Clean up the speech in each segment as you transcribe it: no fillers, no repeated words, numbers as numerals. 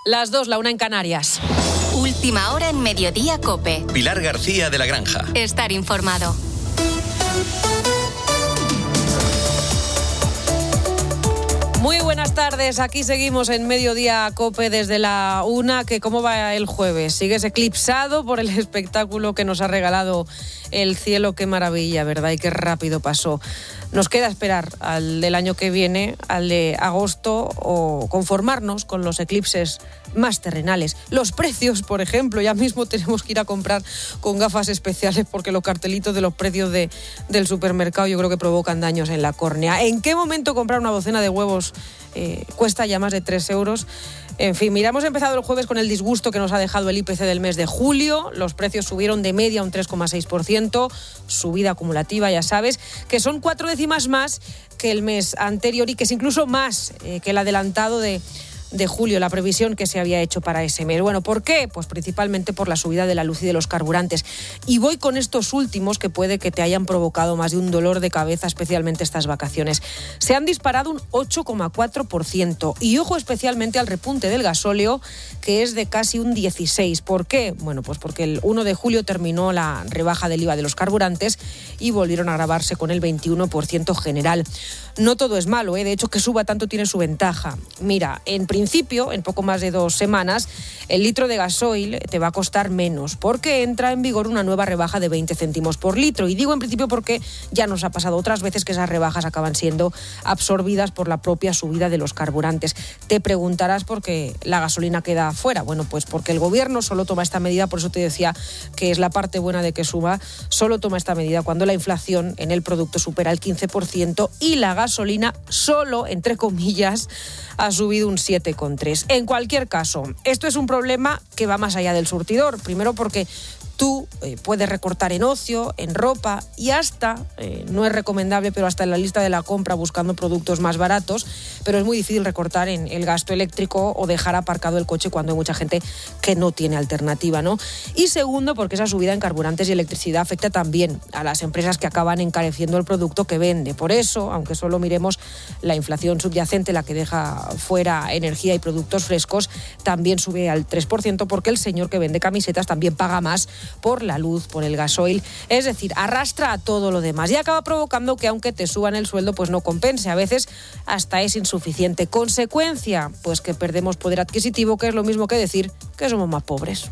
Las 2, la 1 en Canarias. Última hora en Mediodía COPE. Pilar García de la Granja. Estar informado. Muy buenas tardes, aquí seguimos en Mediodía COPE desde la 1, que ¿cómo va el jueves? ¿Sigues eclipsado por el espectáculo que nos ha regalado el cielo? Qué maravilla, ¿verdad? Y qué rápido pasó. Nos queda esperar al del año que viene, al de agosto, o conformarnos con los eclipses más terrenales. Los precios, por ejemplo, ya mismo tenemos que ir a comprar con gafas especiales porque los cartelitos de los precios del supermercado yo creo que provocan daños en la córnea. ¿En qué momento comprar una docena de huevos cuesta ya más de 3 euros? En fin, mira, hemos empezado el jueves con el disgusto que nos ha dejado el IPC del mes de julio. Los precios subieron de media un 3,6%, subida acumulativa, ya sabes, que son 4 décimas más que el mes anterior y que es incluso más que el adelantado de julio, la previsión que se había hecho para ese mes. Bueno, ¿por qué? Pues principalmente por la subida de la luz y de los carburantes. Y voy con estos últimos que puede que te hayan provocado más de un dolor de cabeza, especialmente estas vacaciones. Se han disparado un 8,4%. Y ojo especialmente al repunte del gasóleo, que es de casi un 16%. ¿Por qué? Bueno, pues porque el 1 de julio terminó la rebaja del IVA de los carburantes y volvieron a gravarse con el 21% general. No todo es malo, de hecho que suba tanto tiene su ventaja. Mira, en principio, en poco más de 2 semanas, el litro de gasoil te va a costar menos porque entra en vigor una nueva rebaja de 20 céntimos por litro. Y digo en principio porque ya nos ha pasado otras veces que esas rebajas acaban siendo absorbidas por la propia subida de los carburantes. Te preguntarás por qué la gasolina queda fuera. Bueno, pues porque el gobierno solo toma esta medida, por eso te decía que es la parte buena de que suba, solo toma esta medida cuando la inflación en el producto supera el 15% y la gasolina solo, entre comillas, ha subido un 7,3%. En cualquier caso, esto es un problema que va más allá del surtidor. Primero porque tú puedes recortar en ocio, en ropa y hasta, no es recomendable, pero hasta en la lista de la compra buscando productos más baratos, pero es muy difícil recortar en el gasto eléctrico o dejar aparcado el coche cuando hay mucha gente que no tiene alternativa, ¿no? Y segundo, porque esa subida en carburantes y electricidad afecta también a las empresas que acaban encareciendo el producto que vende. Por eso, aunque solo miremos la inflación subyacente, la que deja fuera energía y productos frescos, también sube al 3% porque el señor que vende camisetas también paga más por la luz, por el gasoil, es decir, arrastra a todo lo demás y acaba provocando que aunque te suban el sueldo, pues no compense, a veces hasta es insuficiente. Consecuencia, pues que perdemos poder adquisitivo, que es lo mismo que decir que somos más pobres.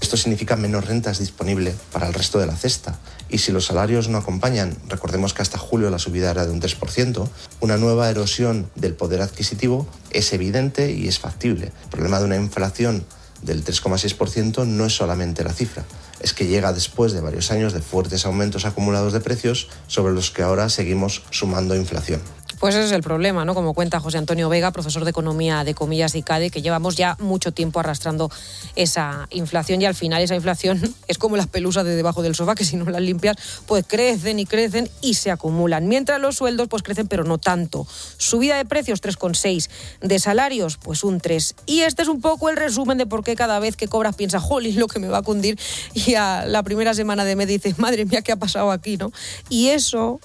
Esto significa menos rentas disponibles para el resto de la cesta. Y si los salarios no acompañan, recordemos que hasta julio la subida era de un 3%, una nueva erosión del poder adquisitivo es evidente y es factible. El problema de una inflación del 3,6% no es solamente la cifra, es que llega después de varios años de fuertes aumentos acumulados de precios sobre los que ahora seguimos sumando inflación. Pues ese es el problema, ¿no? Como cuenta José Antonio Vega, profesor de Economía de Comillas de ICADE, que llevamos ya mucho tiempo arrastrando esa inflación y al final esa inflación es como las pelusas de debajo del sofá, que si no las limpias, pues crecen y se acumulan. Mientras los sueldos pues crecen, pero no tanto. Subida de precios 3,6%, de salarios pues un 3%. Y este es un poco el resumen de por qué cada vez que cobras piensas, jolín, lo que me va a cundir, y a la primera semana de mes dices, madre mía, ¿qué ha pasado aquí, no? Y eso,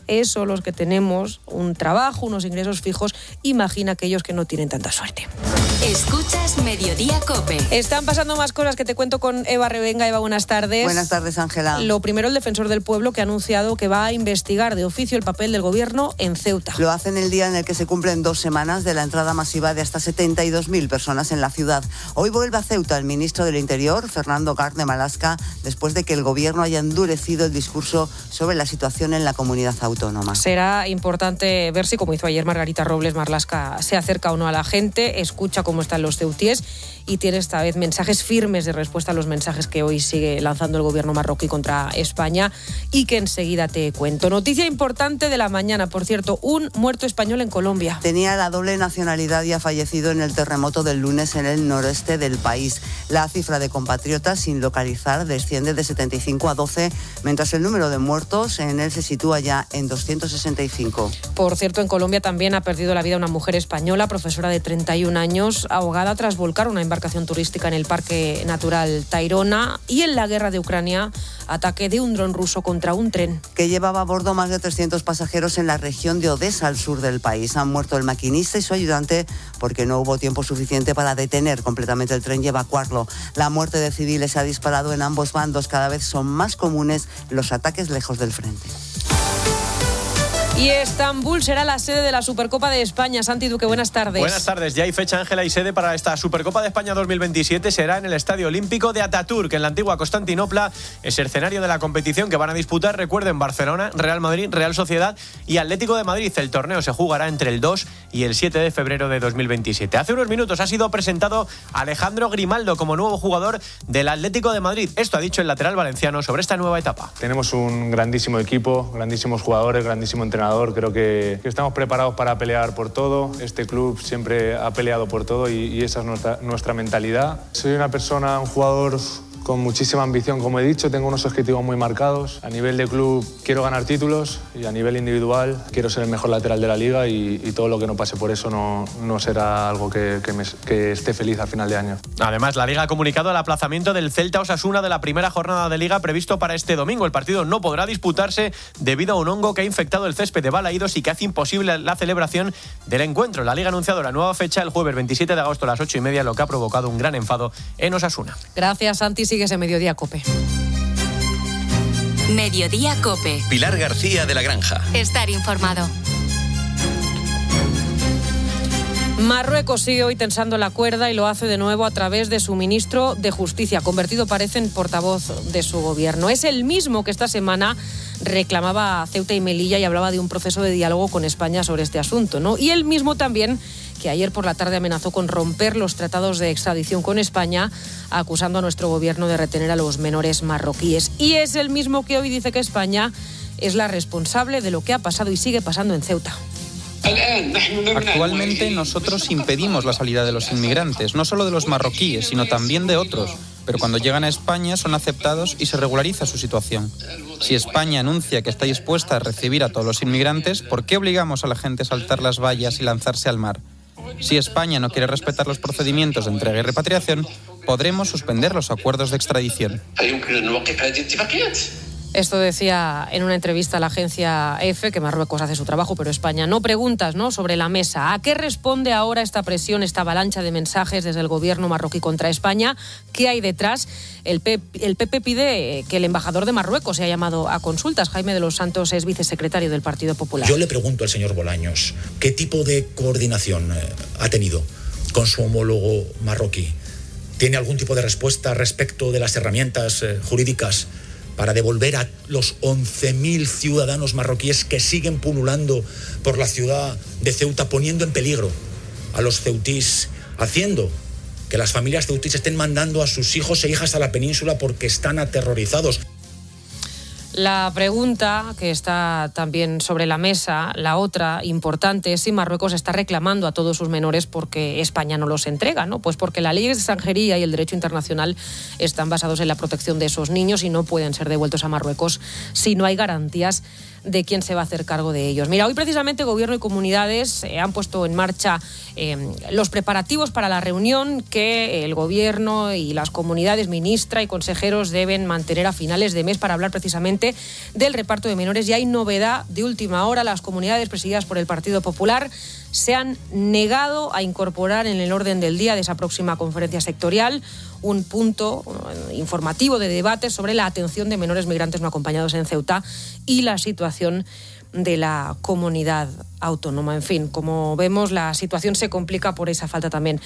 los que tenemos un trabajo, unos ingresos fijos, imagina aquellos que no tienen tanta suerte. Escuchas Mediodía COPE. Están pasando más cosas que te cuento con Eva Revenga. Eva, buenas tardes. Buenas tardes, Ángela. Lo primero, el defensor del pueblo que ha anunciado que va a investigar de oficio el papel del gobierno en Ceuta. Lo hace en el día en el que se cumplen 2 semanas de la entrada masiva de hasta 72.000 personas en la ciudad. Hoy vuelve a Ceuta el ministro del Interior, Fernando Garde Malasca, después de que el gobierno haya endurecido el discurso sobre la situación en la comunidad autónoma. Será importante ver si, como hizo ayer Margarita Robles, Marlaska se acerca o no a la gente, escucha cómo están los ceutíes y tiene esta vez mensajes firmes de respuesta a los mensajes que hoy sigue lanzando el gobierno marroquí contra España y que enseguida te cuento. Noticia importante de la mañana, por cierto, un muerto español en Colombia. Tenía la doble nacionalidad y ha fallecido en el terremoto del lunes en el noreste del país. La cifra de compatriotas sin localizar desciende de 75 a 12, mientras el número de muertos en él se sitúa ya en 265. Por cierto, en Colombia también ha perdido la vida una mujer española, profesora de 31 años, años ahogada tras volcar una embarcación turística en el Parque Natural Tayrona. Y en la guerra de Ucrania, ataque de un dron ruso contra un tren que llevaba a bordo más de 300 pasajeros en la región de Odesa, al sur del país. Han muerto el maquinista y su ayudante porque no hubo tiempo suficiente para detener completamente el tren y evacuarlo. La muerte de civiles se ha disparado en ambos bandos. Cada vez son más comunes los ataques lejos del frente. Y Estambul será la sede de la Supercopa de España. Santi Duque, buenas tardes. Buenas tardes. Ya hay fecha, Ángela, y sede para esta Supercopa de España 2027. Será en el Estadio Olímpico de Atatürk, en la antigua Constantinopla. Es el escenario de la competición que van a disputar, recuerden, Barcelona, Real Madrid, Real Sociedad y Atlético de Madrid. El torneo se jugará entre el 2 y el 7 de febrero de 2027. Hace unos minutos ha sido presentado Alejandro Grimaldo como nuevo jugador del Atlético de Madrid. Esto ha dicho el lateral valenciano sobre esta nueva etapa. Tenemos un grandísimo equipo, grandísimos jugadores, grandísimo entrenador. Creo que estamos preparados para pelear por todo. Este club siempre ha peleado por todo y esa es nuestra mentalidad. Soy una persona, un jugador con muchísima ambición, como he dicho. Tengo unos objetivos muy marcados. A nivel de club quiero ganar títulos y a nivel individual quiero ser el mejor lateral de la liga y todo lo que no pase por eso no será algo que esté feliz a final de año. Además, la Liga ha comunicado el aplazamiento del Celta Osasuna de la primera jornada de Liga previsto para este domingo. El partido no podrá disputarse debido a un hongo que ha infectado el césped de Balaídos y que hace imposible la celebración del encuentro. La Liga ha anunciado la nueva fecha el jueves 27 de agosto a las 8:30, lo que ha provocado un gran enfado en Osasuna. Gracias, Santi. Sigues en Mediodía COPE. Mediodía COPE. Pilar García de la Granja. Estar informado. Marruecos sigue hoy tensando la cuerda y lo hace de nuevo a través de su ministro de Justicia, convertido parece en portavoz de su gobierno. Es el mismo que esta semana reclamaba a Ceuta y Melilla y hablaba de un proceso de diálogo con España sobre este asunto, ¿no? Y el mismo también que ayer por la tarde amenazó con romper los tratados de extradición con España, acusando a nuestro gobierno de retener a los menores marroquíes. Y es el mismo que hoy dice que España es la responsable de lo que ha pasado y sigue pasando en Ceuta. Actualmente nosotros impedimos la salida de los inmigrantes, no solo de los marroquíes, sino también de otros. Pero cuando llegan a España son aceptados y se regulariza su situación. Si España anuncia que está dispuesta a recibir a todos los inmigrantes, ¿por qué obligamos a la gente a saltar las vallas y lanzarse al mar? Si España no quiere respetar los procedimientos de entrega y repatriación, podremos suspender los acuerdos de extradición. Esto decía en una entrevista a la agencia EFE, que Marruecos hace su trabajo, pero España no. Preguntas, ¿no?, sobre la mesa. ¿A qué responde ahora esta presión, esta avalancha de mensajes desde el gobierno marroquí contra España? ¿Qué hay detrás? El PP pide que el embajador de Marruecos sea llamado a consultas. Jaime de los Santos es vicesecretario del Partido Popular. Yo le pregunto al señor Bolaños, ¿qué tipo de coordinación ha tenido con su homólogo marroquí? ¿Tiene algún tipo de respuesta respecto de las herramientas jurídicas para devolver a los 11.000 ciudadanos marroquíes que siguen pululando por la ciudad de Ceuta, poniendo en peligro a los ceutís, haciendo que las familias ceutís estén mandando a sus hijos e hijas a la península porque están aterrorizados? La pregunta que está también sobre la mesa, la otra importante, es si Marruecos está reclamando a todos sus menores porque España no los entrega, ¿no? Pues porque la ley de extranjería y el derecho internacional están basados en la protección de esos niños y no pueden ser devueltos a Marruecos si no hay garantías de quién se va a hacer cargo de ellos. Mira, hoy precisamente Gobierno y comunidades han puesto en marcha los preparativos para la reunión que el Gobierno y las comunidades, ministra y consejeros, deben mantener a finales de mes para hablar precisamente del reparto de menores. Y hay novedad de última hora: las comunidades presididas por el Partido Popular se han negado a incorporar en el orden del día de esa próxima conferencia sectorial un punto informativo de debate sobre la atención de menores migrantes no acompañados en Ceuta y la situación de la comunidad autónoma. En fin, como vemos, la situación se complica por esa falta también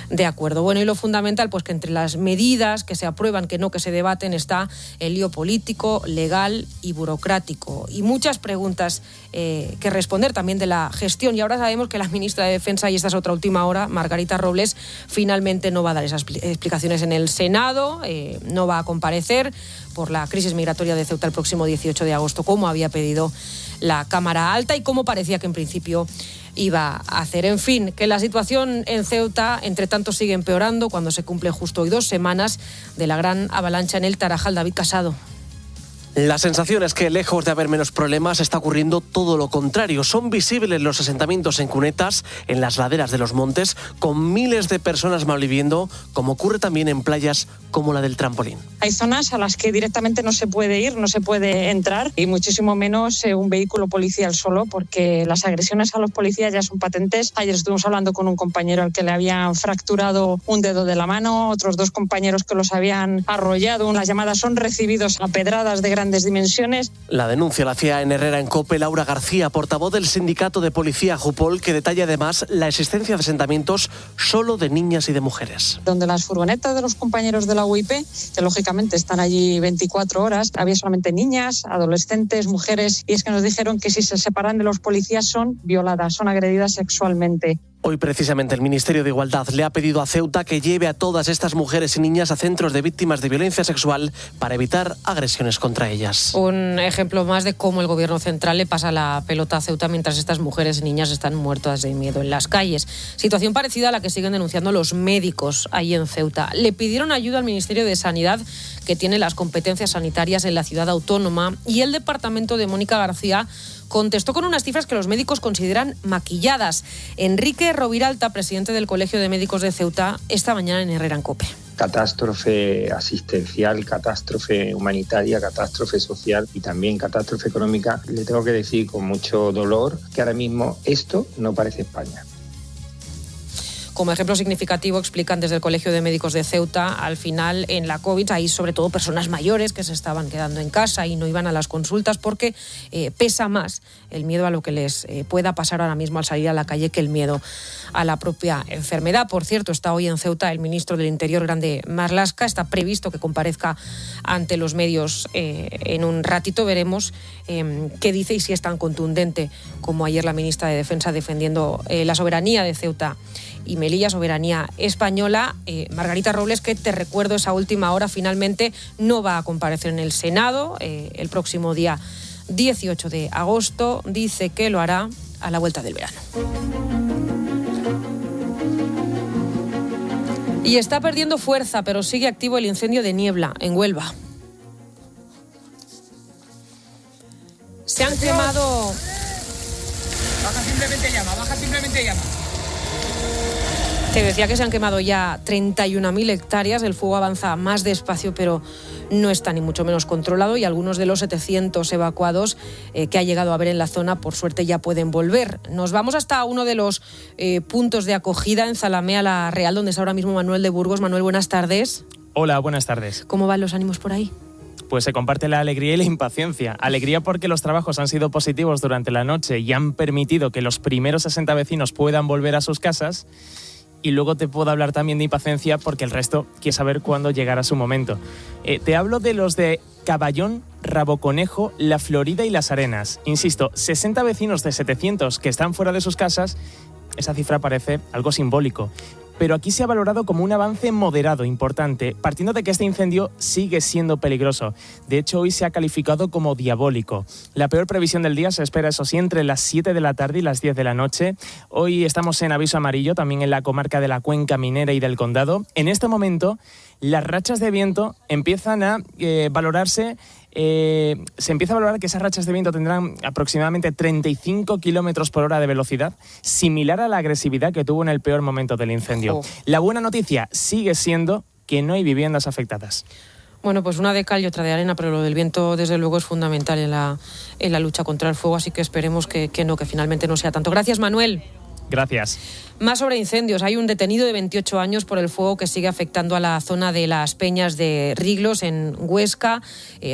de acuerdo. Bueno, y lo fundamental, pues que entre las medidas que se aprueban, que se debaten, está el lío político, legal y burocrático. Y muchas preguntas que responder también de la gestión. Y ahora sabemos que la ministra de Defensa, y esta es otra última hora, Margarita Robles, finalmente no va a dar esas explicaciones en el Senado, no va a comparecer por la crisis migratoria de Ceuta el próximo 18 de agosto, como había pedido la Cámara Alta y como parecía que en principio iba a hacer. En fin, que la situación en Ceuta, entre tanto, sigue empeorando cuando se cumple justo hoy 2 semanas de la gran avalancha en el Tarajal. David Casado. La sensación es que, lejos de haber menos problemas, está ocurriendo todo lo contrario. Son visibles los asentamientos en cunetas, en las laderas de los montes, con miles de personas malviviendo, como ocurre también en playas como la del Trampolín. Hay zonas a las que directamente no se puede ir, no se puede entrar, y muchísimo menos un vehículo policial solo, porque las agresiones a los policías ya son patentes. Ayer estuvimos hablando con un compañero al que le habían fracturado un dedo de la mano, otros 2 compañeros que los habían arrollado. Las llamadas son recibidos a pedradas de grandes dimensiones. La denuncia la hacía en Herrera en COPE Laura García, portavoz del sindicato de policía Jupol, que detalla además la existencia de asentamientos solo de niñas y de mujeres. Donde las furgonetas de los compañeros de la UIP, que lógicamente están allí 24 horas, había solamente niñas, adolescentes, mujeres, y es que nos dijeron que si se separan de los policías son violadas, son agredidas sexualmente. Hoy precisamente el Ministerio de Igualdad le ha pedido a Ceuta que lleve a todas estas mujeres y niñas a centros de víctimas de violencia sexual para evitar agresiones contra ellas. Un ejemplo más de cómo el gobierno central le pasa la pelota a Ceuta mientras estas mujeres y niñas están muertas de miedo en las calles. Situación parecida a la que siguen denunciando los médicos ahí en Ceuta. Le pidieron ayuda al Ministerio de Sanidad, que tiene las competencias sanitarias en la ciudad autónoma, y el departamento de Mónica García contestó con unas cifras que los médicos consideran maquilladas. Enrique Roviralta, presidente del Colegio de Médicos de Ceuta, esta mañana en Herrera en COPE. Catástrofe asistencial, catástrofe humanitaria, catástrofe social y también catástrofe económica. Le tengo que decir con mucho dolor que ahora mismo esto no parece España. Como ejemplo significativo, explican desde el Colegio de Médicos de Ceuta, al final en la COVID hay sobre todo personas mayores que se estaban quedando en casa y no iban a las consultas porque pesa más el miedo a lo que les pueda pasar ahora mismo al salir a la calle que el miedo a la propia enfermedad. Por cierto, está hoy en Ceuta el ministro del Interior, Grande Marlaska. Está previsto que comparezca ante los medios en un ratito. Veremos qué dice y si es tan contundente como ayer la ministra de Defensa defendiendo la soberanía de Ceuta y Melilla, soberanía española. Margarita Robles, que te recuerdo, esa última hora finalmente no va a comparecer en el Senado el próximo día 18 de agosto. Dice que lo hará a la vuelta del verano. Y está perdiendo fuerza, pero sigue activo el incendio de Niebla, en Huelva. Se han quemado... Baja simplemente llama. Te decía que se han quemado ya 31.000 hectáreas. El fuego avanza más despacio, pero no está ni mucho menos controlado, y algunos de los 700 evacuados que ha llegado a haber en la zona, por suerte, ya pueden volver. Nos vamos hasta uno de los puntos de acogida en Zalamea la Real, donde está ahora mismo Manuel de Burgos. Manuel, buenas tardes. Hola, buenas tardes. ¿Cómo van los ánimos por ahí? Pues se comparte la alegría y la impaciencia. Alegría porque los trabajos han sido positivos durante la noche y han permitido que los primeros 60 vecinos puedan volver a sus casas. Y luego te puedo hablar también de impaciencia porque el resto quiere saber cuándo llegará su momento. Te hablo de los de Caballón, Raboconejo, La Florida y Las Arenas. Insisto, 60 vecinos de 700 que están fuera de sus casas. Esa cifra parece algo simbólico. Pero aquí se ha valorado como un avance moderado, importante, partiendo de que este incendio sigue siendo peligroso. De hecho, hoy se ha calificado como diabólico. La peor previsión del día se espera, eso sí, entre las 7 de la tarde y las 10 de la noche. Hoy estamos en aviso amarillo, también en la comarca de la Cuenca Minera y del Condado. En este momento, las rachas de viento empiezan a valorarse. Se empieza a valorar que esas rachas de viento tendrán aproximadamente 35 kilómetros por hora de velocidad, similar a la agresividad que tuvo en el peor momento del incendio. La buena noticia sigue siendo que no hay viviendas afectadas. Bueno, pues una de cal y otra de arena, pero lo del viento desde luego es fundamental en la lucha contra el fuego, así que esperemos que finalmente no sea tanto. Gracias, Manuel. Gracias. Más sobre incendios. Hay un detenido de 28 años por el fuego que sigue afectando a la zona de las Peñas de Riglos, en Huesca.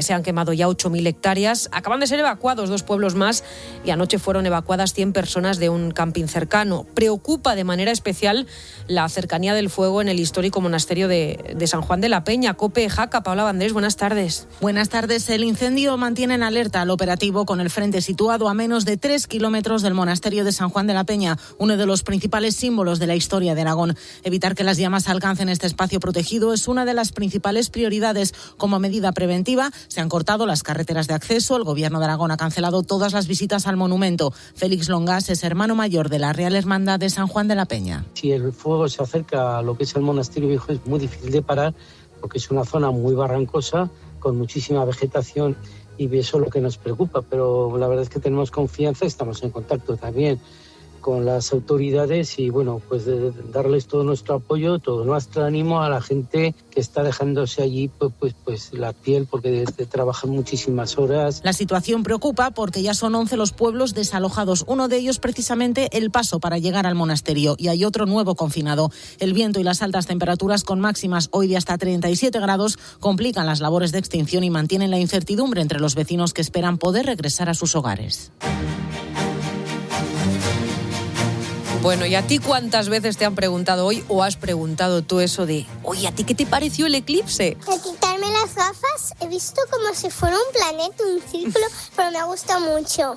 Se han quemado ya 8.000 hectáreas. Acaban de ser evacuados 2 pueblos más y anoche fueron evacuadas 100 personas de un camping cercano. Preocupa de manera especial la cercanía del fuego en el histórico monasterio de San Juan de la Peña. COPE, Jaca, Paula Vandrés, buenas tardes. Buenas tardes. El incendio mantiene en alerta al operativo con el frente situado a menos de 3 kilómetros del monasterio de San Juan de la Peña, uno de los principales símbolos de la historia de Aragón. Evitar que las llamas alcancen este espacio protegido es una de las principales prioridades. Como medida preventiva, se han cortado las carreteras de acceso. El Gobierno de Aragón ha cancelado todas las visitas al monumento. Félix Longas es hermano mayor de la Real Hermandad de San Juan de la Peña. Si el fuego se acerca a lo que es el monasterio viejo, es muy difícil de parar porque es una zona muy barrancosa, con muchísima vegetación y eso es lo que nos preocupa, pero la verdad es que tenemos confianza, estamos en contacto también con las autoridades y bueno, pues de darles todo nuestro apoyo, todo nuestro ánimo a la gente que está dejándose allí pues la piel porque trabajan muchísimas horas. La situación preocupa porque ya son 11 los pueblos desalojados, uno de ellos precisamente El Paso para llegar al monasterio, y hay otro nuevo confinado. El viento y las altas temperaturas con máximas hoy de hasta 37 grados complican las labores de extinción y mantienen la incertidumbre entre los vecinos que esperan poder regresar a sus hogares. Bueno, ¿y a ti cuántas veces te han preguntado hoy o has preguntado tú eso de, oye, ¿a ti qué te pareció el eclipse? Al quitarme las gafas he visto como si fuera un planeta, un círculo, pero me gusta mucho.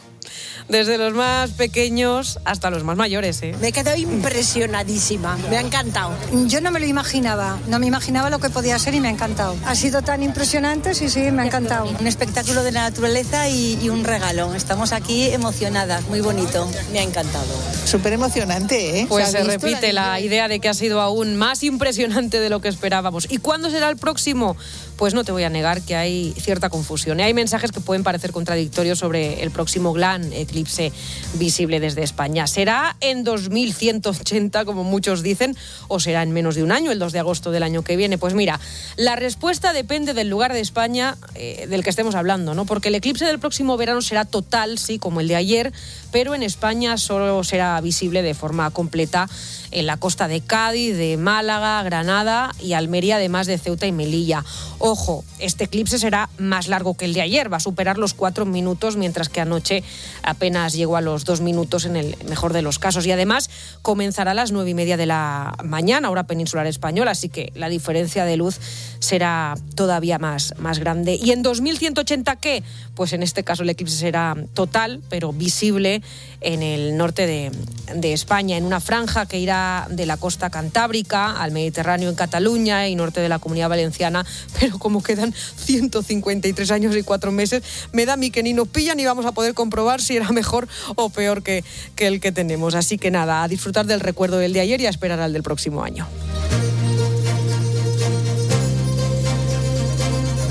Desde los más pequeños hasta los más mayores, ¿eh? Me he quedado impresionadísima, me ha encantado. Yo no me lo imaginaba, no me imaginaba lo que podía ser y me ha encantado. Ha sido tan impresionante, sí, me ha encantado. Un espectáculo de la naturaleza y un regalo. Estamos aquí emocionadas, muy bonito, me ha encantado. Súper emocionante, ¿eh? Pues se repite la idea de que ha sido aún más impresionante de lo que esperábamos. ¿Y cuándo será el próximo? Pues no te voy a negar que hay cierta confusión. Hay mensajes que pueden parecer contradictorios sobre el próximo gran eclipse visible desde España. ¿Será en 2180, como muchos dicen, o será en menos de un año, el 2 de agosto del año que viene? Pues mira, la respuesta depende del lugar de España del que estemos hablando, ¿no? Porque el eclipse del próximo verano será total, sí, como el de ayer, pero en España solo será visible de forma completa en la costa de Cádiz, de Málaga, Granada y Almería, además de Ceuta y Melilla. Ojo, este eclipse será más largo que el de ayer, va a superar los 4 minutos, mientras que anoche apenas llegó a los 2 minutos en el mejor de los casos. Y además comenzará a las 9:30 de la mañana, hora peninsular española, así que la diferencia de luz será todavía más grande. ¿Y en 2180 qué? Pues en este caso el eclipse será total, pero visible en el norte de España, en una franja que irá de la costa cantábrica al Mediterráneo en Cataluña y norte de la Comunidad Valenciana, pero como quedan 153 años y 4 meses, me da a mí que ni nos pillan ni vamos a poder comprobar si era mejor o peor que el que tenemos. Así que nada, a disfrutar del recuerdo del de ayer y a esperar al del próximo año.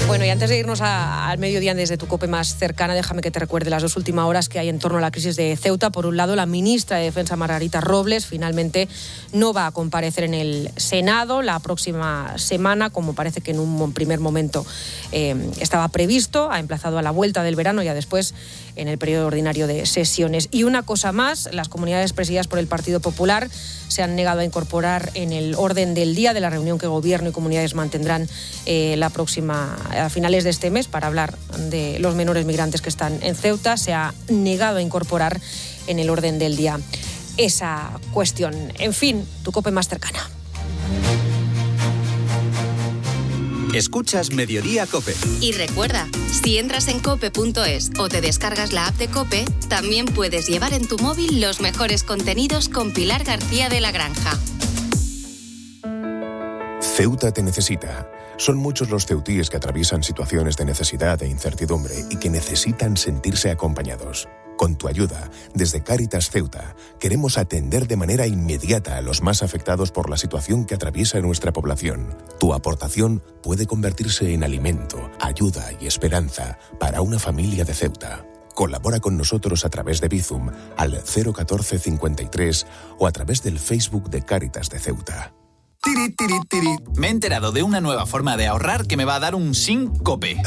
Bueno, y antes de irnos al mediodía desde tu COPE más cercana, déjame que te recuerde las 2 últimas horas que hay en torno a la crisis de Ceuta. Por un lado, la ministra de Defensa, Margarita Robles, finalmente no va a comparecer en el Senado la próxima semana, como parece que en un primer momento estaba previsto. Ha emplazado a la vuelta del verano y a después en el periodo ordinario de sesiones. Y una cosa más, las comunidades presididas por el Partido Popular se han negado a incorporar en el orden del día de la reunión que Gobierno y comunidades mantendrán a finales de este mes para hablar de los menores migrantes que están en Ceuta. Se ha negado a incorporar en el orden del día esa cuestión. En fin, tu COPE más cercana. Escuchas Mediodía COPE. Y recuerda, si entras en cope.es o te descargas la app de COPE, también puedes llevar en tu móvil los mejores contenidos con Pilar García de la Granja. Ceuta te necesita. Son muchos los ceutíes que atraviesan situaciones de necesidad e incertidumbre y que necesitan sentirse acompañados. Con tu ayuda, desde Cáritas Ceuta, queremos atender de manera inmediata a los más afectados por la situación que atraviesa nuestra población. Tu aportación puede convertirse en alimento, ayuda y esperanza para una familia de Ceuta. Colabora con nosotros a través de Bizum al 014 53 o a través del Facebook de Cáritas de Ceuta. Tiri, tiri, tiri. Me he enterado de una nueva forma de ahorrar que me va a dar un SINCOPE.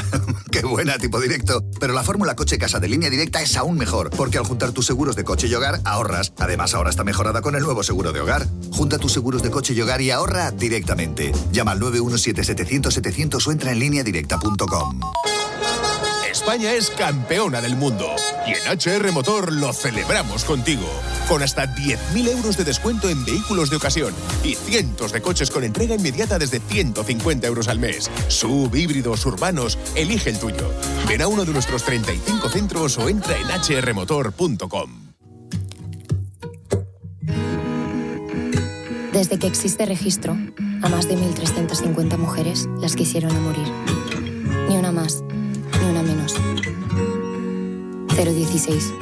¡Qué buena, tipo directo! Pero la fórmula coche-casa de Línea Directa es aún mejor, porque al juntar tus seguros de coche y hogar, ahorras. Además, ahora está mejorada con el nuevo seguro de hogar. Junta tus seguros de coche y hogar y ahorra directamente. Llama al 917-700-700 o entra en lineadirecta.com. España es campeona del mundo y en HR Motor lo celebramos contigo. Con hasta 10.000 euros de descuento en vehículos de ocasión y cientos de coches con entrega inmediata desde 150 euros al mes. SUV, híbridos, urbanos, elige el tuyo. Ven a uno de nuestros 35 centros o entra en hrmotor.com. Desde que existe registro, a más de 1.350 mujeres las quisieron a morir. Ni una más. Ni una menos. 016.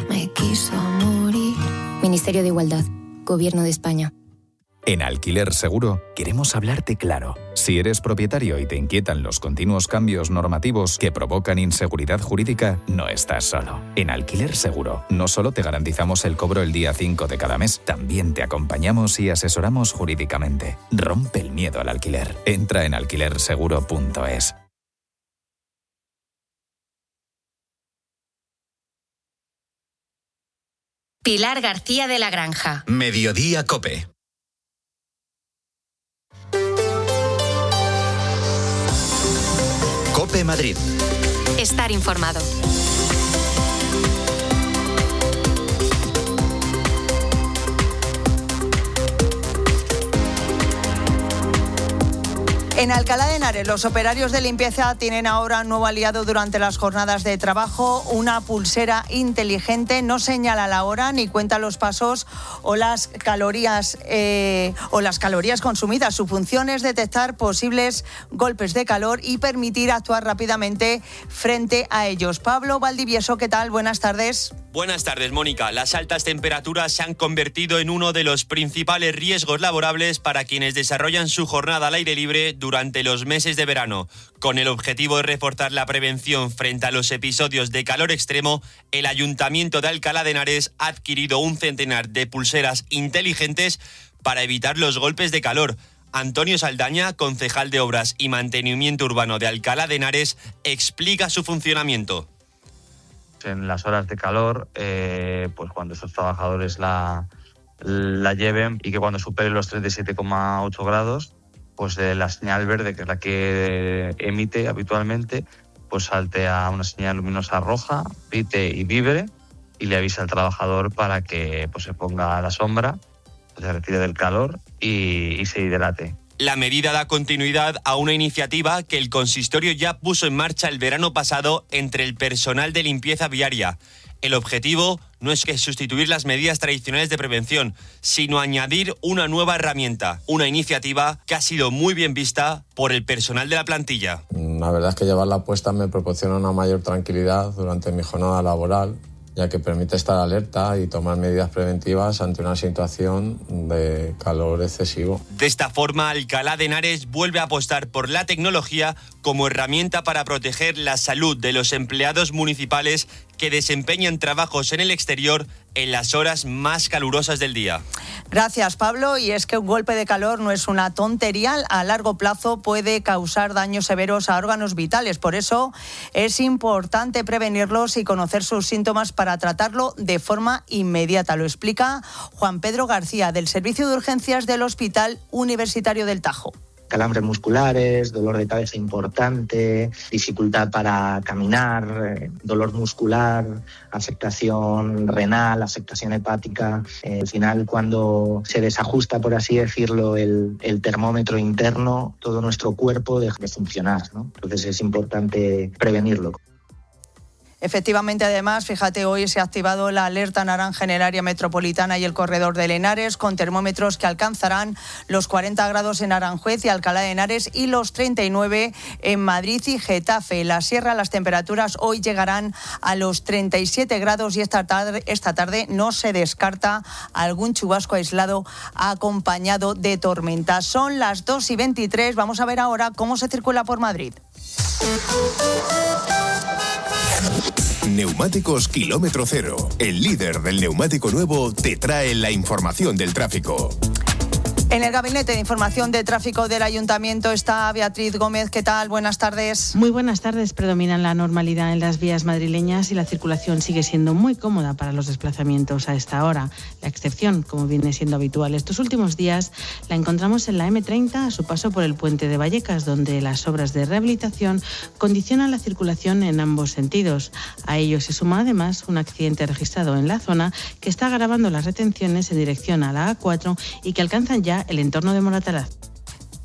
Me quiso morir. Ministerio de Igualdad. Gobierno de España. En Alquiler Seguro queremos hablarte claro. Si eres propietario y te inquietan los continuos cambios normativos que provocan inseguridad jurídica, no estás solo. En Alquiler Seguro no solo te garantizamos el cobro el día 5 de cada mes, también te acompañamos y asesoramos jurídicamente. Rompe el miedo al alquiler. Entra en alquilerseguro.es. Pilar García de la Granja. Mediodía COPE. COPE Madrid. Estar informado. En Alcalá de Henares, los operarios de limpieza tienen ahora un nuevo aliado durante las jornadas de trabajo, una pulsera inteligente. No señala la hora ni cuenta los pasos o las calorías consumidas. Su función es detectar posibles golpes de calor y permitir actuar rápidamente frente a ellos. Pablo Valdivieso, ¿qué tal? Buenas tardes. Buenas tardes, Mónica. Las altas temperaturas se han convertido en uno de los principales riesgos laborables para quienes desarrollan su jornada al aire libre durante los meses de verano. Con el objetivo de reforzar la prevención frente a los episodios de calor extremo, el Ayuntamiento de Alcalá de Henares ha adquirido un centenar de pulseras inteligentes para evitar los golpes de calor. Antonio Saldaña, concejal de Obras y Mantenimiento Urbano de Alcalá de Henares, explica su funcionamiento. En las horas de calor, pues cuando esos trabajadores la lleven y que cuando superen los 37,8 grados, pues la señal verde, que es la que emite habitualmente, pues salte a una señal luminosa roja, pite y vibre y le avisa al trabajador para que pues se ponga a la sombra, se retire del calor y se hidrate. La medida da continuidad a una iniciativa que el consistorio ya puso en marcha el verano pasado entre el personal de limpieza viaria. El objetivo no es que sustituir las medidas tradicionales de prevención, sino añadir una nueva herramienta, una iniciativa que ha sido muy bien vista por el personal de la plantilla. La verdad es que llevarla puesta me proporciona una mayor tranquilidad durante mi jornada laboral, ya que permite estar alerta y tomar medidas preventivas ante una situación de calor excesivo. De esta forma, Alcalá de Henares vuelve a apostar por la tecnología como herramienta para proteger la salud de los empleados municipales que desempeñan trabajos en el exterior en las horas más calurosas del día. Gracias, Pablo. Y es que un golpe de calor no es una tontería. A largo plazo puede causar daños severos a órganos vitales. Por eso es importante prevenirlos y conocer sus síntomas para tratarlo de forma inmediata. Lo explica Juan Pedro García, del Servicio de Urgencias del Hospital Universitario del Tajo. Calambres musculares, dolor de cabeza importante, dificultad para caminar, dolor muscular, afectación renal, afectación hepática. Al final, cuando se desajusta, por así decirlo, el termómetro interno, todo nuestro cuerpo deja de funcionar, ¿no? Entonces es importante prevenirlo. Efectivamente, además, fíjate, hoy se ha activado la alerta naranja en el área metropolitana y el corredor de Henares, con termómetros que alcanzarán los 40 grados en Aranjuez y Alcalá de Henares y los 39 en Madrid y Getafe. En la sierra las temperaturas hoy llegarán a los 37 grados y esta tarde no se descarta algún chubasco aislado acompañado de tormentas. Son las 2:23. Vamos a ver ahora cómo se circula por Madrid. Neumáticos Kilómetro Cero, el líder del neumático nuevo, te trae la información del tráfico. En el Gabinete de Información de Tráfico del Ayuntamiento está Beatriz Gómez. ¿Qué tal? Buenas tardes. Muy buenas tardes. Predominan la normalidad en las vías madrileñas y la circulación sigue siendo muy cómoda para los desplazamientos a esta hora. La excepción, como viene siendo habitual estos últimos días, la encontramos en la M30 a su paso por el puente de Vallecas, donde las obras de rehabilitación condicionan la circulación en ambos sentidos. A ello se suma además un accidente registrado en la zona que está agravando las retenciones en dirección a la A4 y que alcanzan ya el entorno de Moratalaz.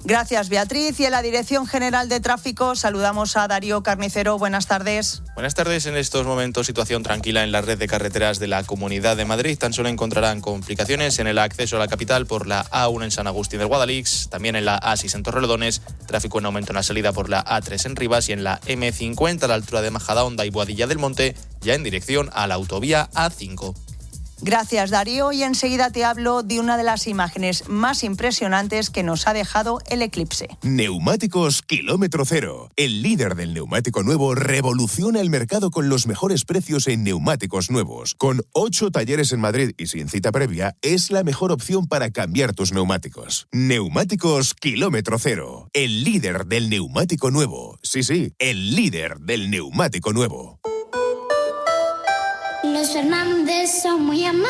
Gracias, Beatriz. Y en la Dirección General de Tráfico saludamos a Darío Carnicero. Buenas tardes. Buenas tardes. En estos momentos, situación tranquila en la red de carreteras de la Comunidad de Madrid. Tan solo encontrarán complicaciones en el acceso a la capital por la A1 en San Agustín del Guadalix, también en la A6 en Torrelodones, tráfico en aumento en la salida por la A3 en Rivas y en la M50 a la altura de Majadahonda y Boadilla del Monte, ya en dirección a la autovía A5. Gracias, Darío. Y enseguida te hablo de una de las imágenes más impresionantes que nos ha dejado el eclipse. Neumáticos Kilómetro Cero. El líder del neumático nuevo revoluciona el mercado con los mejores precios en neumáticos nuevos. Con 8 talleres en Madrid y sin cita previa, es la mejor opción para cambiar tus neumáticos. Neumáticos Kilómetro Cero. El líder del neumático nuevo. Sí, el líder del neumático nuevo. Los Fernández son muy amables,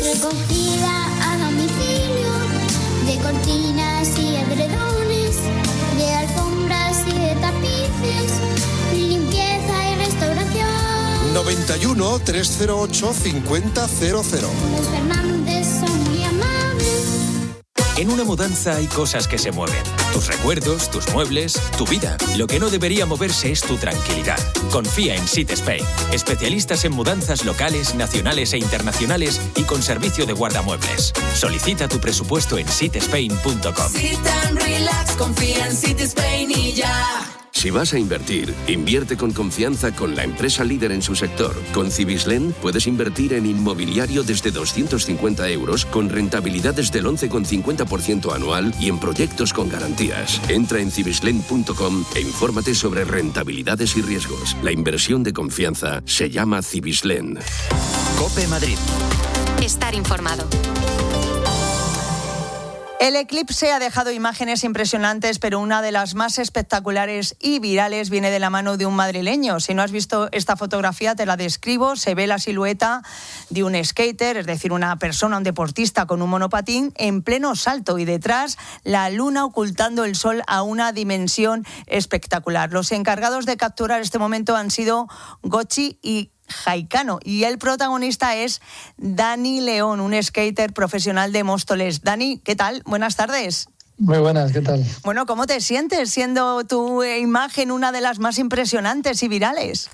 recogida a domicilio, de cortinas y edredones, de alfombras y de tapices, limpieza y restauración. 91 308 5000. Los Fernández son muy amables. En una mudanza hay cosas que se mueven. Tus recuerdos, tus muebles, tu vida. Lo que no debería moverse es tu tranquilidad. Confía en Sit Spain. Especialistas en mudanzas locales, nacionales e internacionales y con servicio de guardamuebles. Solicita tu presupuesto en sitspain.com. Sit and relax, confía en Sit Spain y ya. Si vas a invertir, invierte con confianza con la empresa líder en su sector. Con Cibislen puedes invertir en inmobiliario desde 250 euros con rentabilidades del 11,50% anual y en proyectos con garantías. Entra en cibislen.com e infórmate sobre rentabilidades y riesgos. La inversión de confianza se llama Cibislen. COPE Madrid. Estar informado. El eclipse ha dejado imágenes impresionantes, pero una de las más espectaculares y virales viene de la mano de un madrileño. Si no has visto esta fotografía, te la describo. Se ve la silueta de un skater, es decir, una persona, un deportista con un monopatín en pleno salto y detrás la luna ocultando el sol a una dimensión espectacular. Los encargados de capturar este momento han sido Gochi y Jaicano, y el protagonista es Dani León, un skater profesional de Móstoles. Dani, ¿qué tal? Buenas tardes. Muy buenas, ¿qué tal? Bueno, ¿cómo te sientes siendo tu imagen una de las más impresionantes y virales?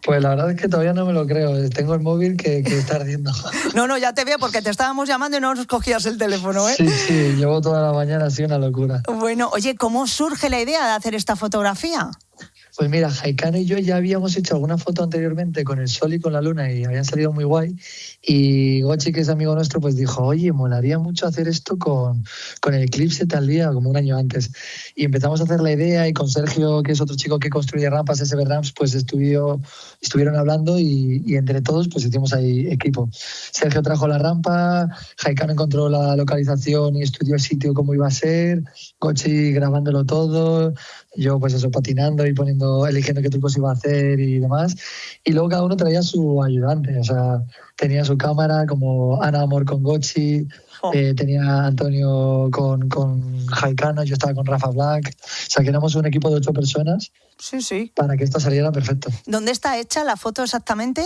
Pues la verdad es que todavía no me lo creo. Tengo el móvil que está ardiendo. No, ya te veo porque te estábamos llamando y no nos cogías el teléfono, ¿eh? Sí, llevo toda la mañana, ha sido una locura. Bueno, oye, ¿cómo surge la idea de hacer esta fotografía? Pues mira, Jaicano y yo ya habíamos hecho alguna foto anteriormente con el sol y con la luna y habían salido muy guay. Y Gochi, que es amigo nuestro, pues dijo, oye, molaría mucho hacer esto con el eclipse tal día, como un año antes. Y empezamos a hacer la idea y con Sergio, que es otro chico que construye rampas, SB Ramps, pues estuvieron hablando y entre todos pues hicimos ahí equipo. Sergio trajo la rampa, Jaicano encontró la localización y estudió el sitio cómo iba a ser, Gochi grabándolo todo, yo pues eso, patinando y eligiendo qué trucos iba a hacer y demás. Y luego cada uno traía su ayudante, o sea, tenía su cámara, como Ana Amor con Gochi, tenía Antonio con Jaicano, yo estaba con Rafa Black. O sea, que éramos un equipo de 8 personas. Sí. Para que esto saliera perfecto. ¿Dónde está hecha la foto exactamente?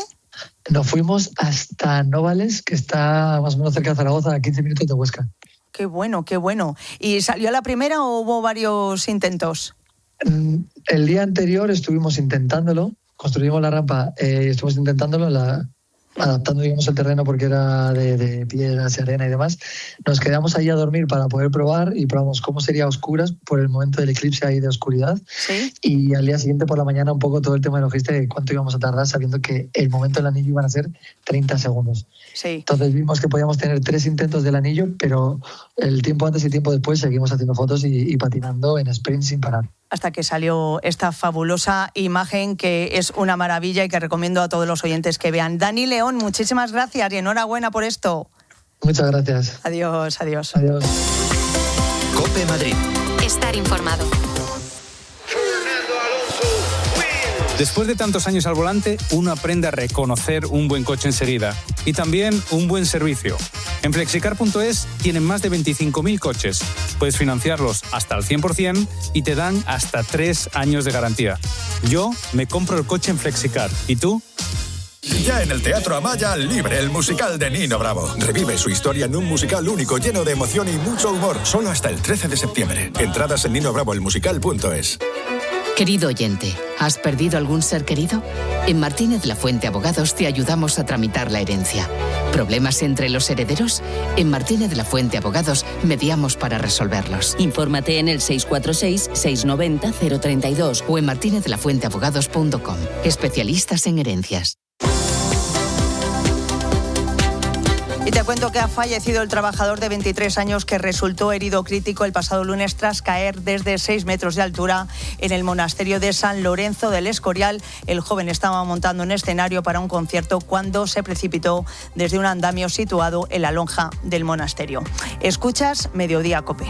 Nos fuimos hasta Novales, que está más o menos cerca de Zaragoza, a 15 minutos de Huesca. Qué bueno, qué bueno. ¿Y salió a la primera o hubo varios intentos? El día anterior estuvimos intentándolo, construimos la rampa, estuvimos intentándolo, adaptando, digamos, el terreno porque era de piedras y arena y demás. Nos quedamos ahí a dormir para poder probar y probamos cómo sería a oscuras por el momento del eclipse ahí de oscuridad. ¿Sí? Y al día siguiente por la mañana un poco todo el tema de logística de cuánto íbamos a tardar, sabiendo que el momento del anillo iban a ser 30 segundos. Sí. Entonces vimos que podíamos tener 3 intentos del anillo, pero el tiempo antes y tiempo después seguimos haciendo fotos y patinando en sprint sin parar. Hasta que salió esta fabulosa imagen que es una maravilla y que recomiendo a todos los oyentes que vean. Dani León, muchísimas gracias y enhorabuena por esto. Muchas gracias. Adiós. Adiós. COPE Madrid. Estar informado. Después de tantos años al volante, uno aprende a reconocer un buen coche enseguida y también un buen servicio. En Flexicar.es tienen más de 25.000 coches. Puedes financiarlos hasta el 100% y te dan hasta 3 años de garantía. Yo me compro el coche en Flexicar. ¿Y tú? Ya en el Teatro Amaya, Libre, el musical de Nino Bravo. Revive su historia en un musical único, lleno de emoción y mucho humor. Solo hasta el 13 de septiembre. Entradas en ninobravoelmusical.es. Querido oyente, ¿has perdido algún ser querido? En Martínez La Fuente Abogados te ayudamos a tramitar la herencia. ¿Problemas entre los herederos? En Martínez La Fuente Abogados mediamos para resolverlos. Infórmate en el 646-690-032 o en martinezlafuenteabogados.com. Especialistas en herencias. te cuento que ha fallecido el trabajador de 23 años que resultó herido crítico el pasado lunes tras caer desde 6 metros de altura en el monasterio de San Lorenzo del Escorial. El joven estaba montando un escenario para un concierto cuando se precipitó desde un andamio situado en la lonja del monasterio. Escuchas Mediodía COPE.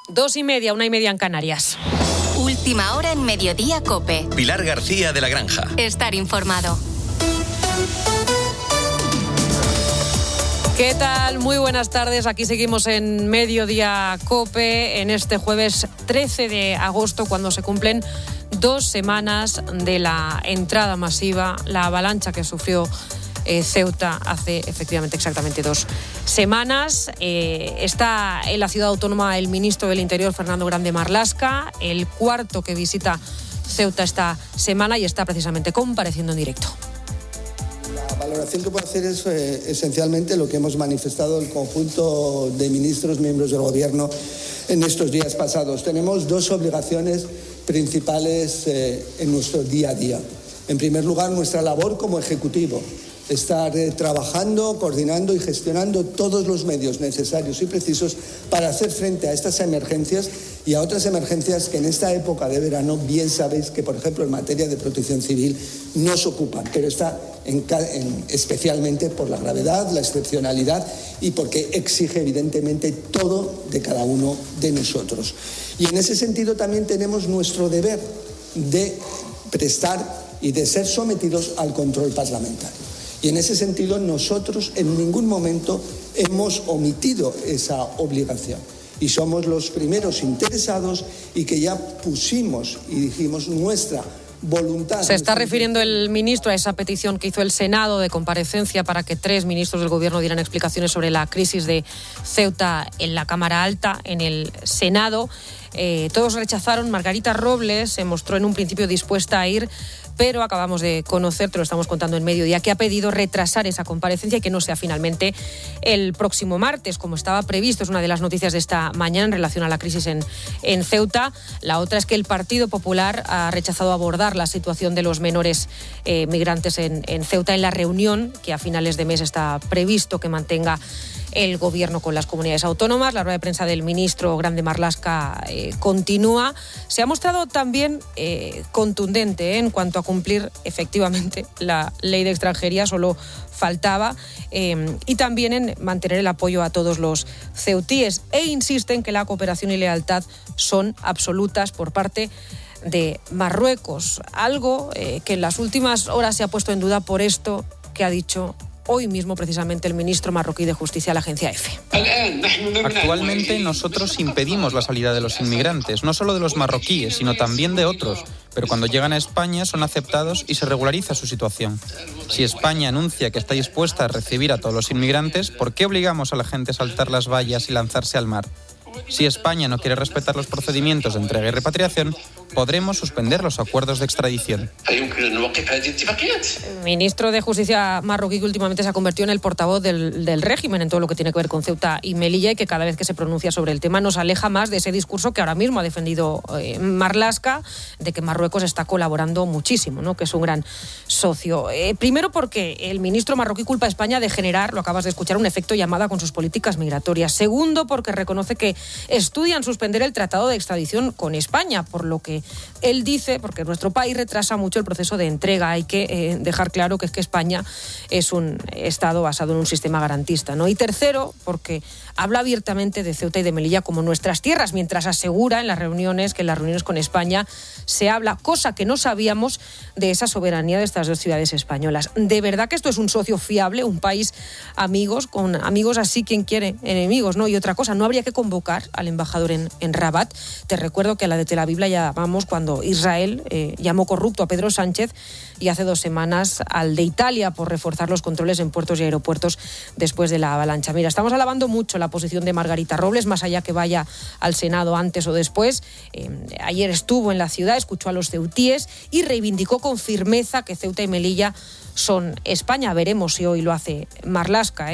Dos y media, 1:30 en Canarias. Última hora en Mediodía COPE. Pilar García de la Granja. Estar informado. ¿Qué tal? Muy buenas tardes. Aquí seguimos en Mediodía COPE en este jueves 13 de agosto, cuando se cumplen 2 semanas de la entrada masiva, la avalancha que sufrió Ceuta hace efectivamente exactamente 2 semanas. Está en la ciudad autónoma el ministro del Interior, Fernando Grande Marlaska, el cuarto que visita Ceuta esta semana, y está precisamente compareciendo en directo. La valoración que puedo hacer es esencialmente lo que hemos manifestado el conjunto de ministros, miembros del Gobierno en estos días pasados. Tenemos 2 obligaciones principales en nuestro día a día. En primer lugar, nuestra labor como Ejecutivo. Estar trabajando, coordinando y gestionando todos los medios necesarios y precisos para hacer frente a estas emergencias y a otras emergencias que en esta época de verano bien sabéis que, por ejemplo, en materia de protección civil nos ocupan, pero está especialmente por la gravedad, la excepcionalidad y porque exige evidentemente todo de cada uno de nosotros. Y en ese sentido también tenemos nuestro deber de prestar y de ser sometidos al control parlamentario. Y en ese sentido nosotros en ningún momento hemos omitido esa obligación. Y somos los primeros interesados y que ya pusimos y dijimos nuestra voluntad. Se está refiriendo el ministro a esa petición que hizo el Senado de comparecencia para que 3 ministros del Gobierno dieran explicaciones sobre la crisis de Ceuta en la Cámara Alta, en el Senado. Todos rechazaron. Margarita Robles se mostró en un principio dispuesta a ir, pero acabamos de conocer, te lo estamos contando en Mediodía, que ha pedido retrasar esa comparecencia y que no sea finalmente el próximo martes, como estaba previsto. Es una de las noticias de esta mañana en relación a la crisis en Ceuta. La otra es que el Partido Popular ha rechazado abordar la situación de los menores migrantes en Ceuta en la reunión que a finales de mes está previsto que mantenga el Gobierno con las comunidades autónomas. La rueda de prensa del ministro Grande Marlaska continúa. Se ha mostrado también contundente en cuanto a cumplir efectivamente la ley de extranjería, solo faltaba, y también en mantener el apoyo a todos los ceutíes, e insiste en que la cooperación y lealtad son absolutas por parte de Marruecos, algo que en las últimas horas se ha puesto en duda por esto que ha dicho hoy mismo precisamente el ministro marroquí de Justicia a la agencia EFE. Actualmente nosotros impedimos la salida de los inmigrantes, no solo de los marroquíes, sino también de otros, pero cuando llegan a España son aceptados y se regulariza su situación. Si España anuncia que está dispuesta a recibir a todos los inmigrantes, ¿por qué obligamos a la gente a saltar las vallas y lanzarse al mar? Si España no quiere respetar los procedimientos de entrega y repatriación, podremos suspender los acuerdos de extradición. El ministro de Justicia marroquí, que últimamente se ha convertido en el portavoz del régimen en todo lo que tiene que ver con Ceuta y Melilla, y que cada vez que se pronuncia sobre el tema nos aleja más de ese discurso que ahora mismo ha defendido Marlaska, de que Marruecos está colaborando muchísimo, ¿no? Que es un gran socio. Primero porque el ministro marroquí culpa a España de generar, lo acabas de escuchar, un efecto llamada con sus políticas migratorias. Segundo, porque reconoce que estudian suspender el tratado de extradición con España, por lo que él dice, porque nuestro país retrasa mucho el proceso de entrega. Hay que dejar claro que es que España es un Estado basado en un sistema garantista, ¿no? Y tercero, porque habla abiertamente de Ceuta y de Melilla como nuestras tierras, mientras asegura en las reuniones que en las reuniones con España se habla, cosa que no sabíamos, de esa soberanía de estas 2 ciudades españolas. ¿De verdad que esto es un socio fiable, un país amigos, con amigos así quien quiere enemigos, ¿no? Y otra cosa, no habría que convocar sacar al embajador en Rabat. Te recuerdo que a la de Tel Aviv la llamamos cuando Israel llamó corrupto a Pedro Sánchez, y hace 2 semanas al de Italia por reforzar los controles en puertos y aeropuertos después de la avalancha. Mira, estamos alabando mucho la posición de Margarita Robles, más allá que vaya al Senado antes o después. Ayer estuvo en la ciudad, escuchó a los ceutíes y reivindicó con firmeza que Ceuta y Melilla son España. Veremos si hoy lo hace Marlaska,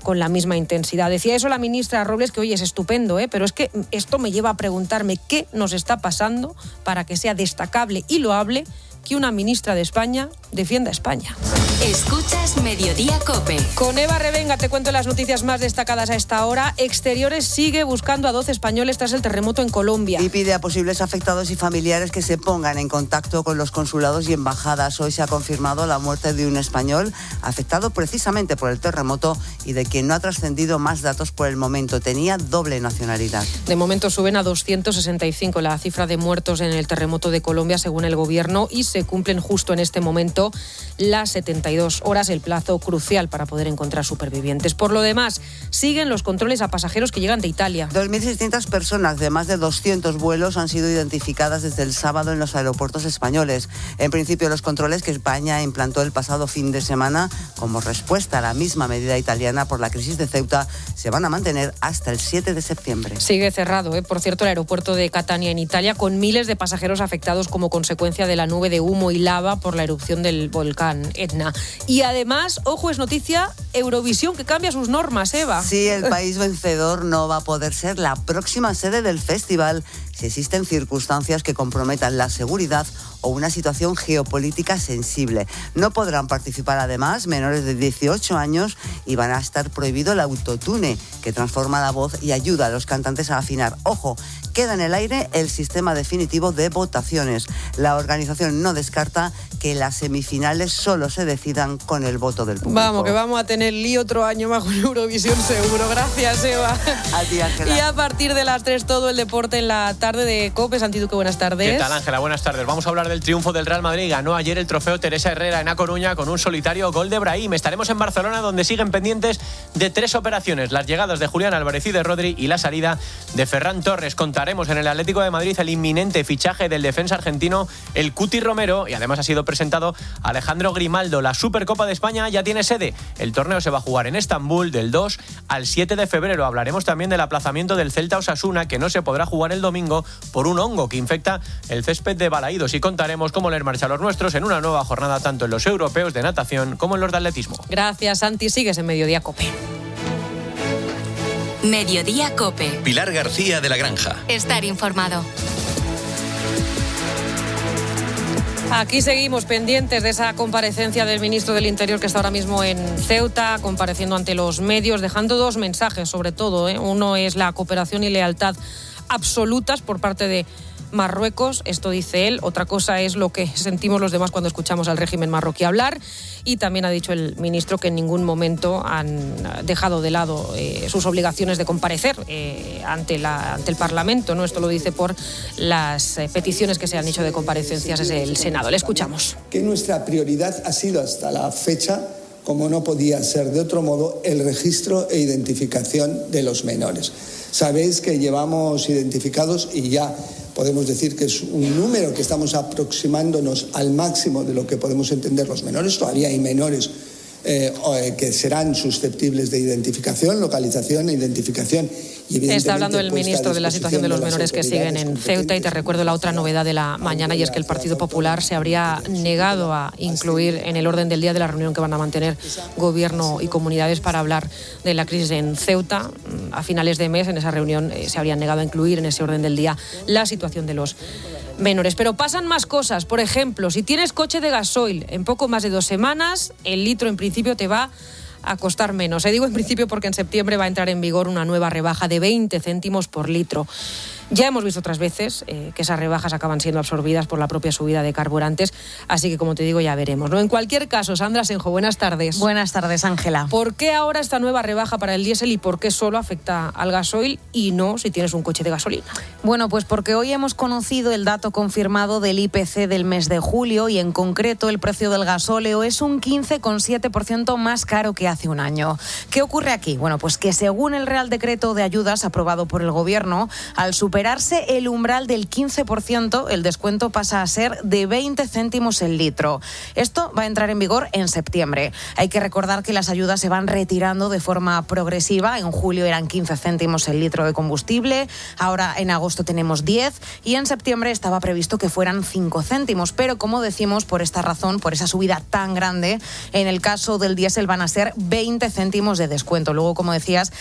con la misma intensidad. Decía eso la ministra Robles, que hoy es estupendo, pero es que esto me lleva a preguntarme qué nos está pasando para que sea destacable y loable que una ministra de España defienda a España. Escuchas Mediodía COPE. Con Eva Revenga te cuento las noticias más destacadas a esta hora. Exteriores sigue buscando a 12 españoles tras el terremoto en Colombia. Y pide a posibles afectados y familiares que se pongan en contacto con los consulados y embajadas. Hoy se ha confirmado la muerte de un español afectado precisamente por el terremoto y de quien no ha trascendido más datos por el momento. Tenía doble nacionalidad. De momento suben a 265 la cifra de muertos en el terremoto de Colombia, según el gobierno, y se cumplen justo en este momento las 72 horas, el plazo crucial para poder encontrar supervivientes. Por lo demás, siguen los controles a pasajeros que llegan de Italia. 2.600 personas de más de 200 vuelos han sido identificadas desde el sábado en los aeropuertos españoles. En principio, los controles que España implantó el pasado fin de semana como respuesta a la misma medida italiana por la crisis de Ceuta se van a mantener hasta el 7 de septiembre. Sigue cerrado, por cierto, el aeropuerto de Catania en Italia, con miles de pasajeros afectados como consecuencia de la nube de humo y lava por la erupción del volcán Etna. Y además, ojo, es noticia, Eurovisión, que cambia sus normas, Eva. Sí, el país vencedor no va a poder ser la próxima sede del festival si existen circunstancias que comprometan la seguridad o una situación geopolítica sensible. No podrán participar además menores de 18 años y van a estar prohibido el autotune, que transforma la voz y ayuda a los cantantes a afinar. Ojo, queda en el aire el sistema definitivo de votaciones. La organización no descarta que las semifinales solo se decidan con el voto del público. Vamos, que vamos a tener lío otro año más con Eurovisión seguro. Gracias, Eva. A ti, Ángela. Y a partir de las 3 todo el deporte en la tarde de COPE. Santi Duque, buenas tardes. ¿Qué tal, Ángela? Buenas tardes. Vamos a hablar del triunfo del Real Madrid. Ganó ayer el trofeo Teresa Herrera en A Coruña con un solitario gol de Brahim. Estaremos en Barcelona, donde siguen pendientes de 3 operaciones: las llegadas de Julián Álvarez y de Rodri y la salida de Ferran Torres. Contaremos en el Atlético de Madrid el inminente fichaje del defensa argentino, el Cuti Romero, y además ha sido presentado Alejandro Grimaldo. La Supercopa de España ya tiene sede. El torneo se va a jugar en Estambul del 2 al 7 de febrero. Hablaremos también del aplazamiento del Celta Osasuna, que no se podrá jugar el domingo por un hongo que infecta el césped de Balaídos, y contaremos cómo leer marcha a los nuestros en una nueva jornada tanto en los europeos de natación como en los de atletismo. Gracias, Santi. Sigues en Mediodía COPE. Mediodía COPE. Pilar García de la Granja. Estar informado. Aquí seguimos pendientes de esa comparecencia del ministro del Interior, que está ahora mismo en Ceuta, compareciendo ante los medios, dejando 2 mensajes sobre todo. Uno es la cooperación y lealtad absolutas por parte de Marruecos, esto dice él. Otra cosa es lo que sentimos los demás cuando escuchamos al régimen marroquí hablar. Y también ha dicho el ministro que en ningún momento han dejado de lado sus obligaciones de comparecer ante el Parlamento, ¿no? Esto lo dice por las peticiones que se han hecho de comparecencias desde el Senado. Le escuchamos. Que nuestra prioridad ha sido hasta la fecha, como no podía ser de otro modo, el registro e identificación de los menores. Sabéis que llevamos identificados, y ya podemos decir que es un número que estamos aproximándonos al máximo de lo que podemos entender los menores. Todavía hay menores que serán susceptibles de identificación, localización e identificación. Está hablando el ministro de la situación de los menores que siguen en Ceuta, y te recuerdo la otra novedad de la mañana, y es que el Partido Popular se habría negado a incluir en el orden del día de la reunión que van a mantener Gobierno y comunidades para hablar de la crisis en Ceuta. A finales de mes, en esa reunión, se habrían negado a incluir en ese orden del día la situación de los menores. Pero pasan más cosas. Por ejemplo, si tienes coche de gasoil, en poco más de 2 semanas, el litro en principio te va a costar menos. Digo en principio porque en septiembre va a entrar en vigor una nueva rebaja de 20 céntimos por litro. Ya hemos visto otras veces que esas rebajas acaban siendo absorbidas por la propia subida de carburantes, así que como te digo, ya veremos, ¿no? En cualquier caso, Sandra Senjo, buenas tardes. Buenas tardes, Ángela. ¿Por qué ahora esta nueva rebaja para el diésel y por qué solo afecta al gasoil y no si tienes un coche de gasolina? Bueno, pues porque hoy hemos conocido el dato confirmado del IPC del mes de julio y en concreto el precio del gasóleo es un 15,7% más caro que hace un año. ¿Qué ocurre aquí? Bueno, pues que según el Real Decreto de Ayudas aprobado por el Gobierno, al superarse el umbral del 15%, el descuento pasa a ser de 20 céntimos el litro. Esto va a entrar en vigor en septiembre. Hay que recordar que las ayudas se van retirando de forma progresiva. En julio eran 15 céntimos el litro de combustible, ahora en agosto tenemos 10 y en septiembre estaba previsto que fueran 5 céntimos. Pero como decimos, por esta razón, por esa subida tan grande, en el caso del diésel van a ser 20 céntimos de descuento. Luego, como decías,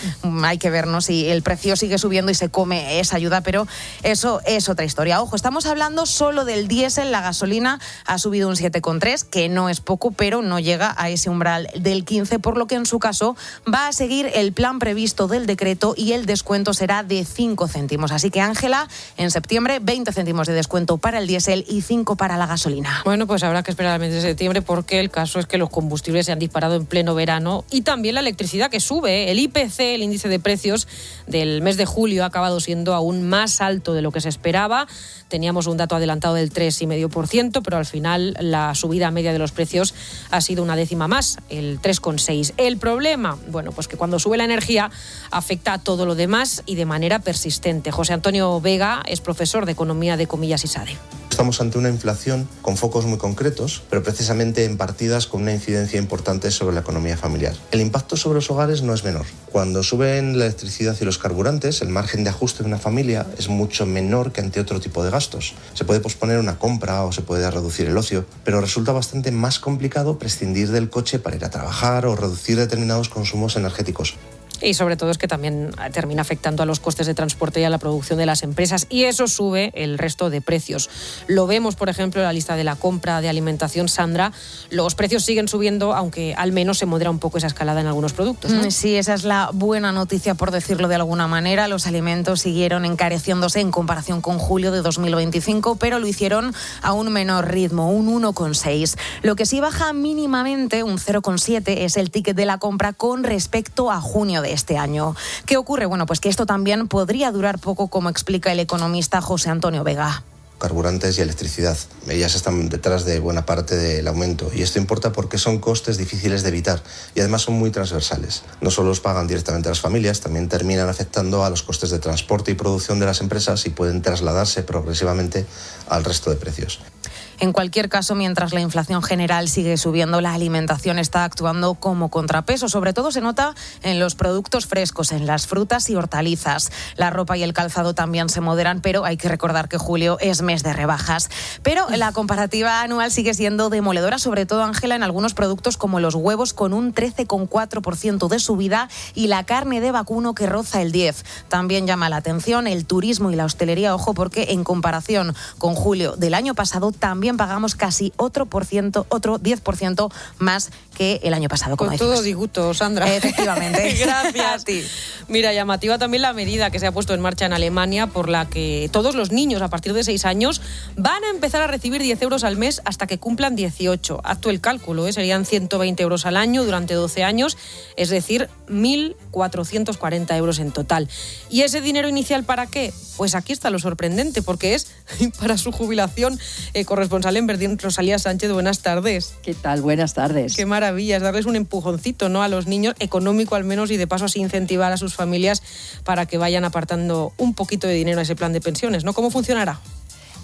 hay que vernos si el precio sigue subiendo y se come esa ayuda, pero eso es otra historia. Ojo, estamos hablando solo del diésel. La gasolina ha subido un 7,3, que no es poco, pero no llega a ese umbral del 15, por lo que en su caso va a seguir el plan previsto del decreto y el descuento será de 5 céntimos. Así que, Ángela, en septiembre 20 céntimos de descuento para el diésel y 5 para la gasolina. Bueno, pues habrá que esperar al mes de septiembre porque el caso es que los combustibles se han disparado en pleno verano y también la electricidad que sube. El IPC, el índice de precios del mes de julio, ha acabado siendo aún más alto de lo que se esperaba. Teníamos un dato adelantado del 3,5%, pero al final la subida media de los precios ha sido una décima más, el 3,6%. El problema, bueno, pues que cuando sube la energía afecta a todo lo demás y de manera persistente. José Antonio Vega es profesor de Economía de Comillas y SADE. Estamos ante una inflación con focos muy concretos, pero precisamente en partidas con una incidencia importante sobre la economía familiar. El impacto sobre los hogares no es menor. Cuando suben la electricidad y los carburantes, el margen de ajuste de una familia es mucho menor que ante otro tipo de gastos. Se puede posponer una compra o se puede reducir el ocio, pero resulta bastante más complicado prescindir del coche para ir a trabajar o reducir determinados consumos energéticos. Y sobre todo es que también termina afectando a los costes de transporte y a la producción de las empresas y eso sube el resto de precios. Lo vemos, por ejemplo, en la lista de la compra de alimentación, Sandra. Los precios siguen subiendo, aunque al menos se modera un poco esa escalada en algunos productos, ¿no? Sí, esa es la buena noticia, por decirlo de alguna manera. Los alimentos siguieron encareciéndose en comparación con julio de 2025, pero lo hicieron a un menor ritmo, un 1,6. Lo que sí baja mínimamente, un 0,7, es el ticket de la compra con respecto a junio de este año. ¿Qué ocurre? Bueno, pues que esto también podría durar poco, como explica el economista José Antonio Vega. Carburantes y electricidad. Ellas están detrás de buena parte del aumento y esto importa porque son costes difíciles de evitar y además son muy transversales. No solo los pagan directamente las familias, también terminan afectando a los costes de transporte y producción de las empresas y pueden trasladarse progresivamente al resto de precios. En cualquier caso, mientras la inflación general sigue subiendo, la alimentación está actuando como contrapeso. Sobre todo se nota en los productos frescos, en las frutas y hortalizas. La ropa y el calzado también se moderan, pero hay que recordar que julio es mes de rebajas. Pero la comparativa anual sigue siendo demoledora, sobre todo, Ángela, en algunos productos como los huevos con un 13,4% de subida y la carne de vacuno que roza el 10%. También llama la atención el turismo y la hostelería, ojo, porque en comparación con julio del año pasado también pagamos casi otro 10% más que el año pasado. Con todo disgusto, Sandra. Efectivamente. Gracias. A ti. Mira, llamativa también la medida que se ha puesto en marcha en Alemania por la que todos los niños a partir de 6 años van a empezar a recibir 10 euros al mes hasta que cumplan 18. Haz tú el cálculo, serían 120 euros al año durante 12 años, es decir, 1.440 euros en total. ¿Y ese dinero inicial para qué? Pues aquí está lo sorprendente, porque es para su jubilación. Corresponsal en Berlín, Rosalía Sánchez, buenas tardes. ¿Qué tal? Buenas tardes. Qué maravilla, es darles un empujoncito, ¿no?, a los niños, económico al menos, y de paso así incentivar a sus familias para que vayan apartando un poquito de dinero a ese plan de pensiones, ¿no? ¿Cómo funcionará?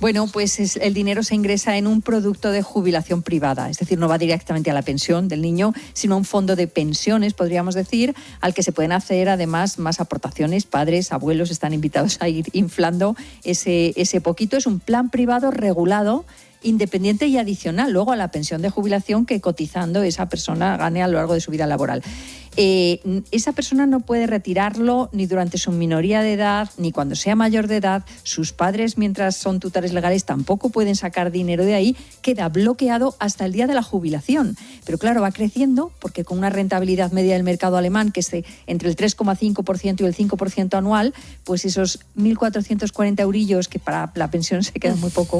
Bueno, pues el dinero se ingresa en un producto de jubilación privada, es decir, no va directamente a la pensión del niño, sino a un fondo de pensiones, podríamos decir, al que se pueden hacer además más aportaciones. Padres, abuelos están invitados a ir inflando ese poquito. Es un plan privado regulado, independiente y adicional luego a la pensión de jubilación que cotizando esa persona gane a lo largo de su vida laboral. esa persona no puede retirarlo ni durante su minoría de edad, ni cuando sea mayor de edad. Sus padres, mientras son tutores legales, tampoco pueden sacar dinero de ahí. Queda bloqueado hasta el día de la jubilación. Pero claro, va creciendo porque con una rentabilidad media del mercado alemán que es entre el 3,5% y el 5% anual, pues esos 1.440 eurillos, que para la pensión se queda muy poco,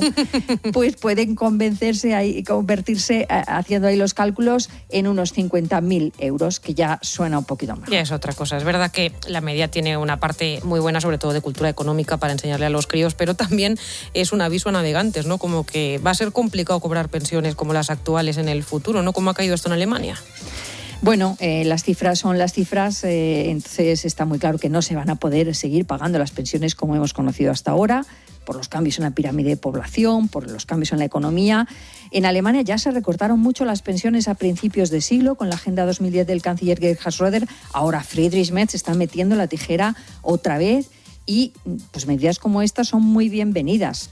pues pueden convertirse haciendo ahí los cálculos en unos 50.000 euros, que ya suena un poquito más. Ya es otra cosa. Es verdad que la media tiene una parte muy buena, sobre todo de cultura económica, para enseñarle a los críos, pero también es un aviso a navegantes, ¿no? Como que va a ser complicado cobrar pensiones como las actuales en el futuro, ¿no? ¿Cómo ha caído esto en Alemania? Bueno, las cifras son las cifras, entonces está muy claro que no se van a poder seguir pagando las pensiones como hemos conocido hasta ahora, por los cambios en la pirámide de población, por los cambios en la economía. En Alemania ya se recortaron mucho las pensiones a principios de siglo con la Agenda 2010 del canciller Gerhard Schröder. Ahora Friedrich Merz está metiendo la tijera otra vez. Y pues medidas como estas son muy bienvenidas.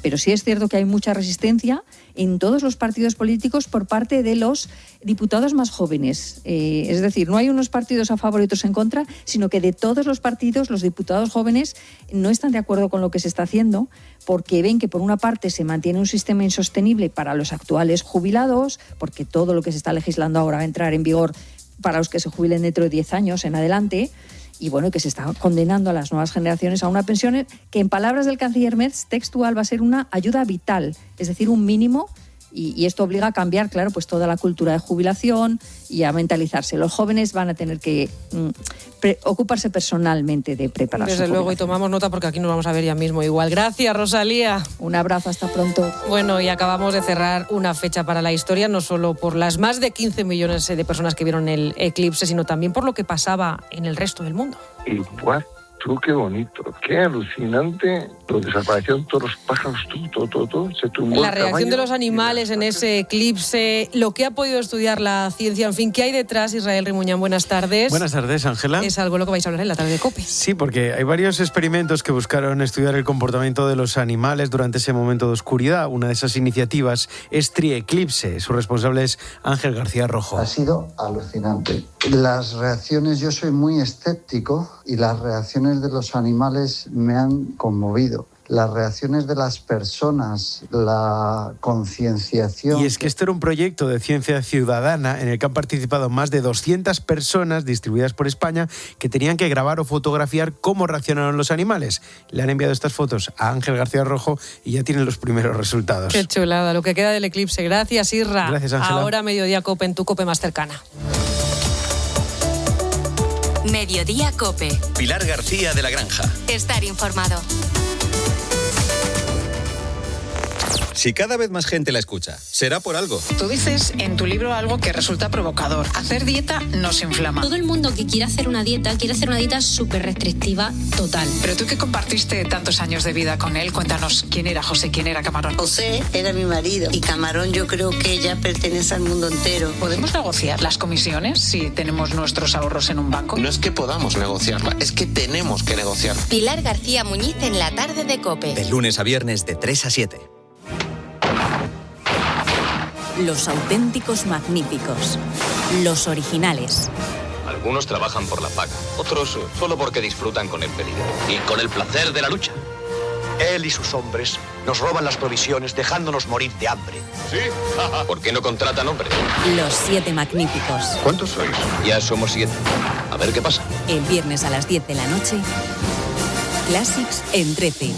Pero sí es cierto que hay mucha resistencia en todos los partidos políticos por parte de los diputados más jóvenes. Es decir, no hay unos partidos a favor y otros en contra, sino que de todos los partidos los diputados jóvenes no están de acuerdo con lo que se está haciendo, porque ven que por una parte se mantiene un sistema insostenible para los actuales jubilados, porque todo lo que se está legislando ahora va a entrar en vigor para los que se jubilen dentro de 10 años en adelante. Y bueno, que se está condenando a las nuevas generaciones a una pensión que, en palabras del canciller Merz, textual, va a ser una ayuda vital, es decir, un mínimo, y esto obliga a cambiar, claro, pues toda la cultura de jubilación y a mentalizarse. Los jóvenes van a tener que ocuparse personalmente de preparar su Desde luego, y jubilación. tomamos nota porque aquí nos vamos a ver ya mismo igual. Gracias, Rosalía. Un abrazo, hasta pronto. Bueno, y acabamos de cerrar una fecha para la historia, no solo por las más de 15 millones de personas que vieron el eclipse, sino también por lo que pasaba en el resto del mundo. Igual. Tú, qué bonito, qué alucinante. Desaparecieron todos los pájaros, todo. Se tumbó La el reacción caballo. de los animales en ese eclipse, lo que ha podido estudiar la ciencia, en fin, ¿qué hay detrás? Israel Rimuñán, buenas tardes. Buenas tardes, Ángela. Es algo lo que vais a hablar en la tarde de COPE. Sí, porque hay varios experimentos que buscaron estudiar el comportamiento de los animales durante ese momento de oscuridad. Una de esas iniciativas es Trieclipse. Su responsable es Ángel García Rojo. Ha sido alucinante. Las reacciones, yo soy muy escéptico y las reacciones de los animales me han conmovido. Las reacciones de las personas, la concienciación. Y es que esto era un proyecto de ciencia ciudadana en el que han participado más de 200 personas distribuidas por España que tenían que grabar o fotografiar cómo reaccionaron los animales. Le han enviado estas fotos a Ángel García Rojo y ya tienen los primeros resultados. Qué chulada, lo que queda del eclipse. Gracias, Isra. Gracias, Ángela. Ahora Mediodía COPE, en tu COPE más cercana. Mediodía COPE. Pilar García de la Granja. Estar informado. Si cada vez más gente la escucha, será por algo. Tú dices en tu libro algo que resulta provocador. Hacer dieta nos inflama. Todo el mundo que quiere hacer una dieta súper restrictiva total. Pero tú que compartiste tantos años de vida con él, cuéntanos quién era José, quién era Camarón. José era mi marido y Camarón yo creo que ya pertenece al mundo entero. ¿Podemos negociar las comisiones si tenemos nuestros ahorros en un banco? No es que podamos negociarla, es que tenemos que negociar. Pilar García Muñiz en la tarde de COPE. De lunes a viernes de 3 a 7. Los auténticos magníficos. Los originales. Algunos trabajan por la paga, otros solo porque disfrutan con el peligro y con el placer de la lucha. Él y sus hombres nos roban las provisiones dejándonos morir de hambre. ¿Sí? ¿Por qué no contratan hombres? Los 7 magníficos. ¿Cuántos sois? Ya somos 7. A ver qué pasa. El viernes a las 10 de la noche. Classics en 13.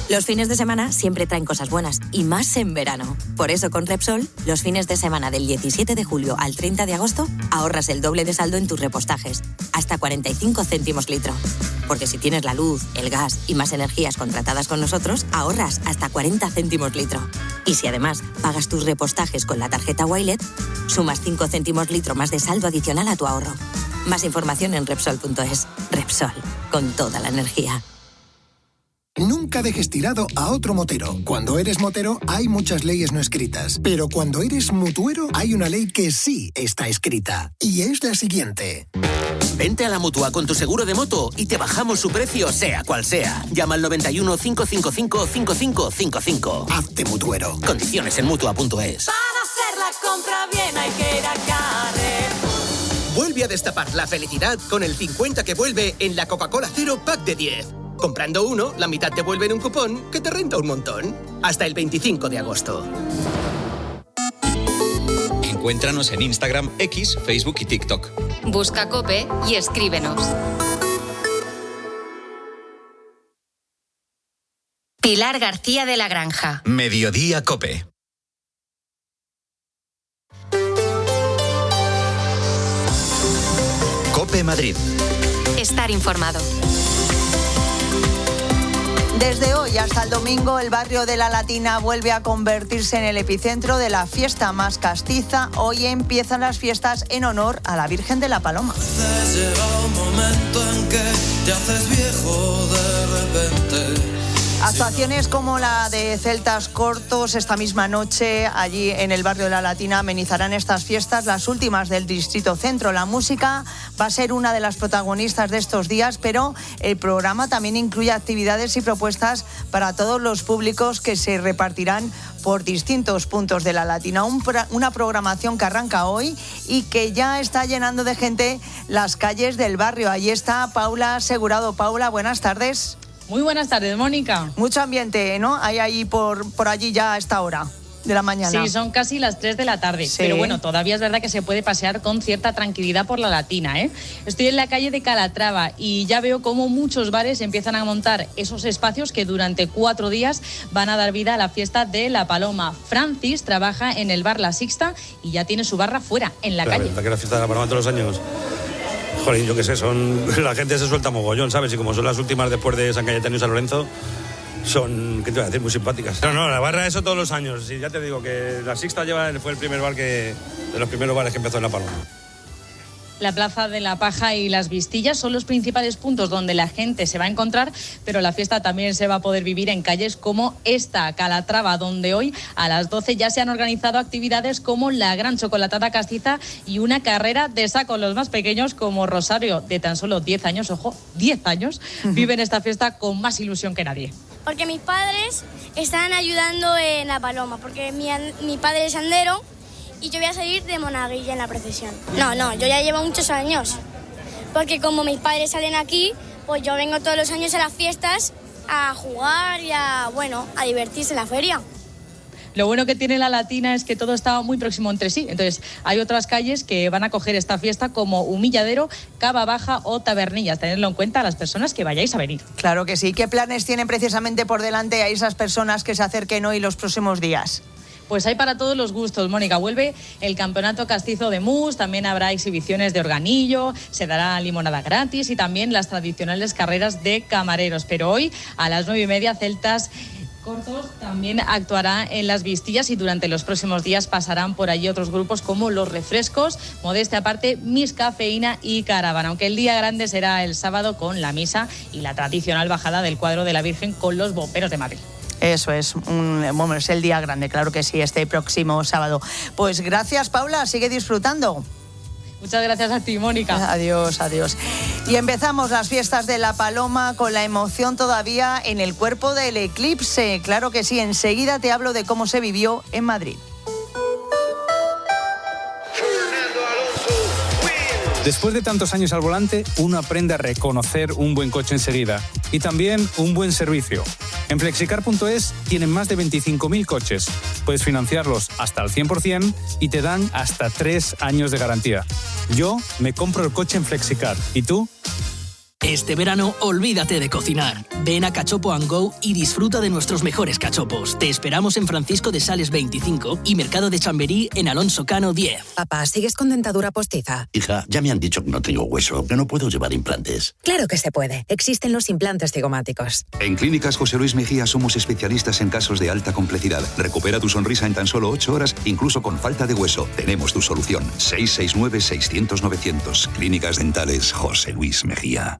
Los fines de semana siempre traen cosas buenas, y más en verano. Por eso con Repsol, los fines de semana del 17 de julio al 30 de agosto, ahorras el doble de saldo en tus repostajes, hasta 45 céntimos litro. Porque si tienes la luz, el gas y más energías contratadas con nosotros, ahorras hasta 40 céntimos litro. Y si además pagas tus repostajes con la tarjeta Wilet, sumas 5 céntimos litro más de saldo adicional a tu ahorro. Más información en Repsol.es. Repsol, con toda la energía. Nunca dejes tirado a otro motero. Cuando eres motero hay muchas leyes no escritas, pero cuando eres mutuero hay una ley que sí está escrita, y es la siguiente. Vente a la Mutua con tu seguro de moto y te bajamos su precio sea cual sea. Llama al 91 555 5555. Hazte mutuero. Condiciones en Mutua.es. Para hacer la compra bien hay que ir a Carrefour. Vuelve a destapar la felicidad con el 50 que vuelve en la Coca-Cola Cero Pack de 10. Comprando uno, la mitad te vuelve en un cupón que te renta un montón. Hasta el 25 de agosto. Encuéntranos en Instagram, X, Facebook y TikTok. Busca COPE y escríbenos. Pilar García de la Granja. Mediodía COPE. COPE Madrid. Estar informado. Desde hoy hasta el domingo, el barrio de La Latina vuelve a convertirse en el epicentro de la fiesta más castiza. Hoy empiezan las fiestas en honor a la Virgen de la Paloma. Llega un momento en que te haces viejo de repente. Actuaciones como la de Celtas Cortos esta misma noche allí en el barrio de La Latina amenizarán estas fiestas, las últimas del Distrito Centro. La música va a ser una de las protagonistas de estos días, pero el programa también incluye actividades y propuestas para todos los públicos que se repartirán por distintos puntos de La Latina. Una programación que arranca hoy y que ya está llenando de gente las calles del barrio. Allí está Paula Asegurado. Paula, buenas tardes. Muy buenas tardes, Mónica. Mucho ambiente, ¿no? Hay ahí por allí ya a esta hora de la mañana. Sí, son casi las 3 de la tarde. Sí. Pero bueno, todavía es verdad que se puede pasear con cierta tranquilidad por La Latina, ¿eh? Estoy en la calle de Calatrava y ya veo cómo muchos bares empiezan a montar esos espacios que durante 4 días van a dar vida a la fiesta de La Paloma. Francis trabaja en el bar La Sixta y ya tiene su barra fuera, en la calle. La verdad que la fiesta de La Paloma todos los años... Jolín, yo qué sé, la gente se suelta mogollón, ¿sabes? Y como son las últimas después de San Cayetano y San Lorenzo, son, ¿qué te voy a decir? Muy simpáticas. No, la barra eso todos los años. Sí, ya te digo que La Sixta fue el primer bar de los primeros bares que empezó en La Paloma. La Plaza de la Paja y las Vistillas son los principales puntos donde la gente se va a encontrar, pero la fiesta también se va a poder vivir en calles como esta, Calatrava, donde hoy a las 12 ya se han organizado actividades como la Gran Chocolatada Castiza y una carrera de saco. Los más pequeños, como Rosario, de tan solo 10 años, ojo, 10 años, viven esta fiesta con más ilusión que nadie. Porque mis padres están ayudando en La Paloma, porque mi padre es andero. Y yo voy a salir de monaguilla en la procesión. No, yo ya llevo muchos años. Porque como mis padres salen aquí, pues yo vengo todos los años a las fiestas a jugar y a divertirse en la feria. Lo bueno que tiene La Latina es que todo está muy próximo entre sí. Entonces, hay otras calles que van a coger esta fiesta como Humilladero, Cava Baja o Tabernillas. Tenedlo en cuenta a las personas que vayáis a venir. Claro que sí. ¿Qué planes tienen precisamente por delante a esas personas que se acerquen hoy los próximos días? Pues hay para todos los gustos, Mónica. Vuelve el campeonato castizo de mus, también habrá exhibiciones de organillo, se dará limonada gratis y también las tradicionales carreras de camareros. Pero hoy, a las 9:30, Celtas Cortos también actuará en las Vistillas y durante los próximos días pasarán por allí otros grupos como Los Refrescos, modestia aparte, Miss Cafeína y Caravana. Aunque el día grande será el sábado con la misa y la tradicional bajada del cuadro de la Virgen con los bomberos de Madrid. Eso es, es el día grande, claro que sí, este próximo sábado. Pues gracias, Paula, sigue disfrutando. Muchas gracias a ti, Mónica. Adiós. Y empezamos las fiestas de La Paloma con la emoción todavía en el cuerpo del eclipse. Claro que sí, enseguida te hablo de cómo se vivió en Madrid. Después de tantos años al volante, uno aprende a reconocer un buen coche enseguida y también un buen servicio. En Flexicar.es tienen más de 25.000 coches. Puedes financiarlos hasta al 100% y te dan hasta 3 años de garantía. Yo me compro el coche en Flexicar. ¿Y tú? Este verano, olvídate de cocinar. Ven a Cachopo & Go y disfruta de nuestros mejores cachopos. Te esperamos en Francisco de Sales 25 y Mercado de Chamberí en Alonso Cano 10. Papá, ¿sigues con dentadura postiza? Hija, ya me han dicho que no tengo hueso, que no puedo llevar implantes. Claro que se puede. Existen los implantes cigomáticos. En Clínicas José Luis Mejía somos especialistas en casos de alta complejidad. Recupera tu sonrisa en tan solo 8 horas, incluso con falta de hueso. Tenemos tu solución. 669-600-900. Clínicas Dentales José Luis Mejía.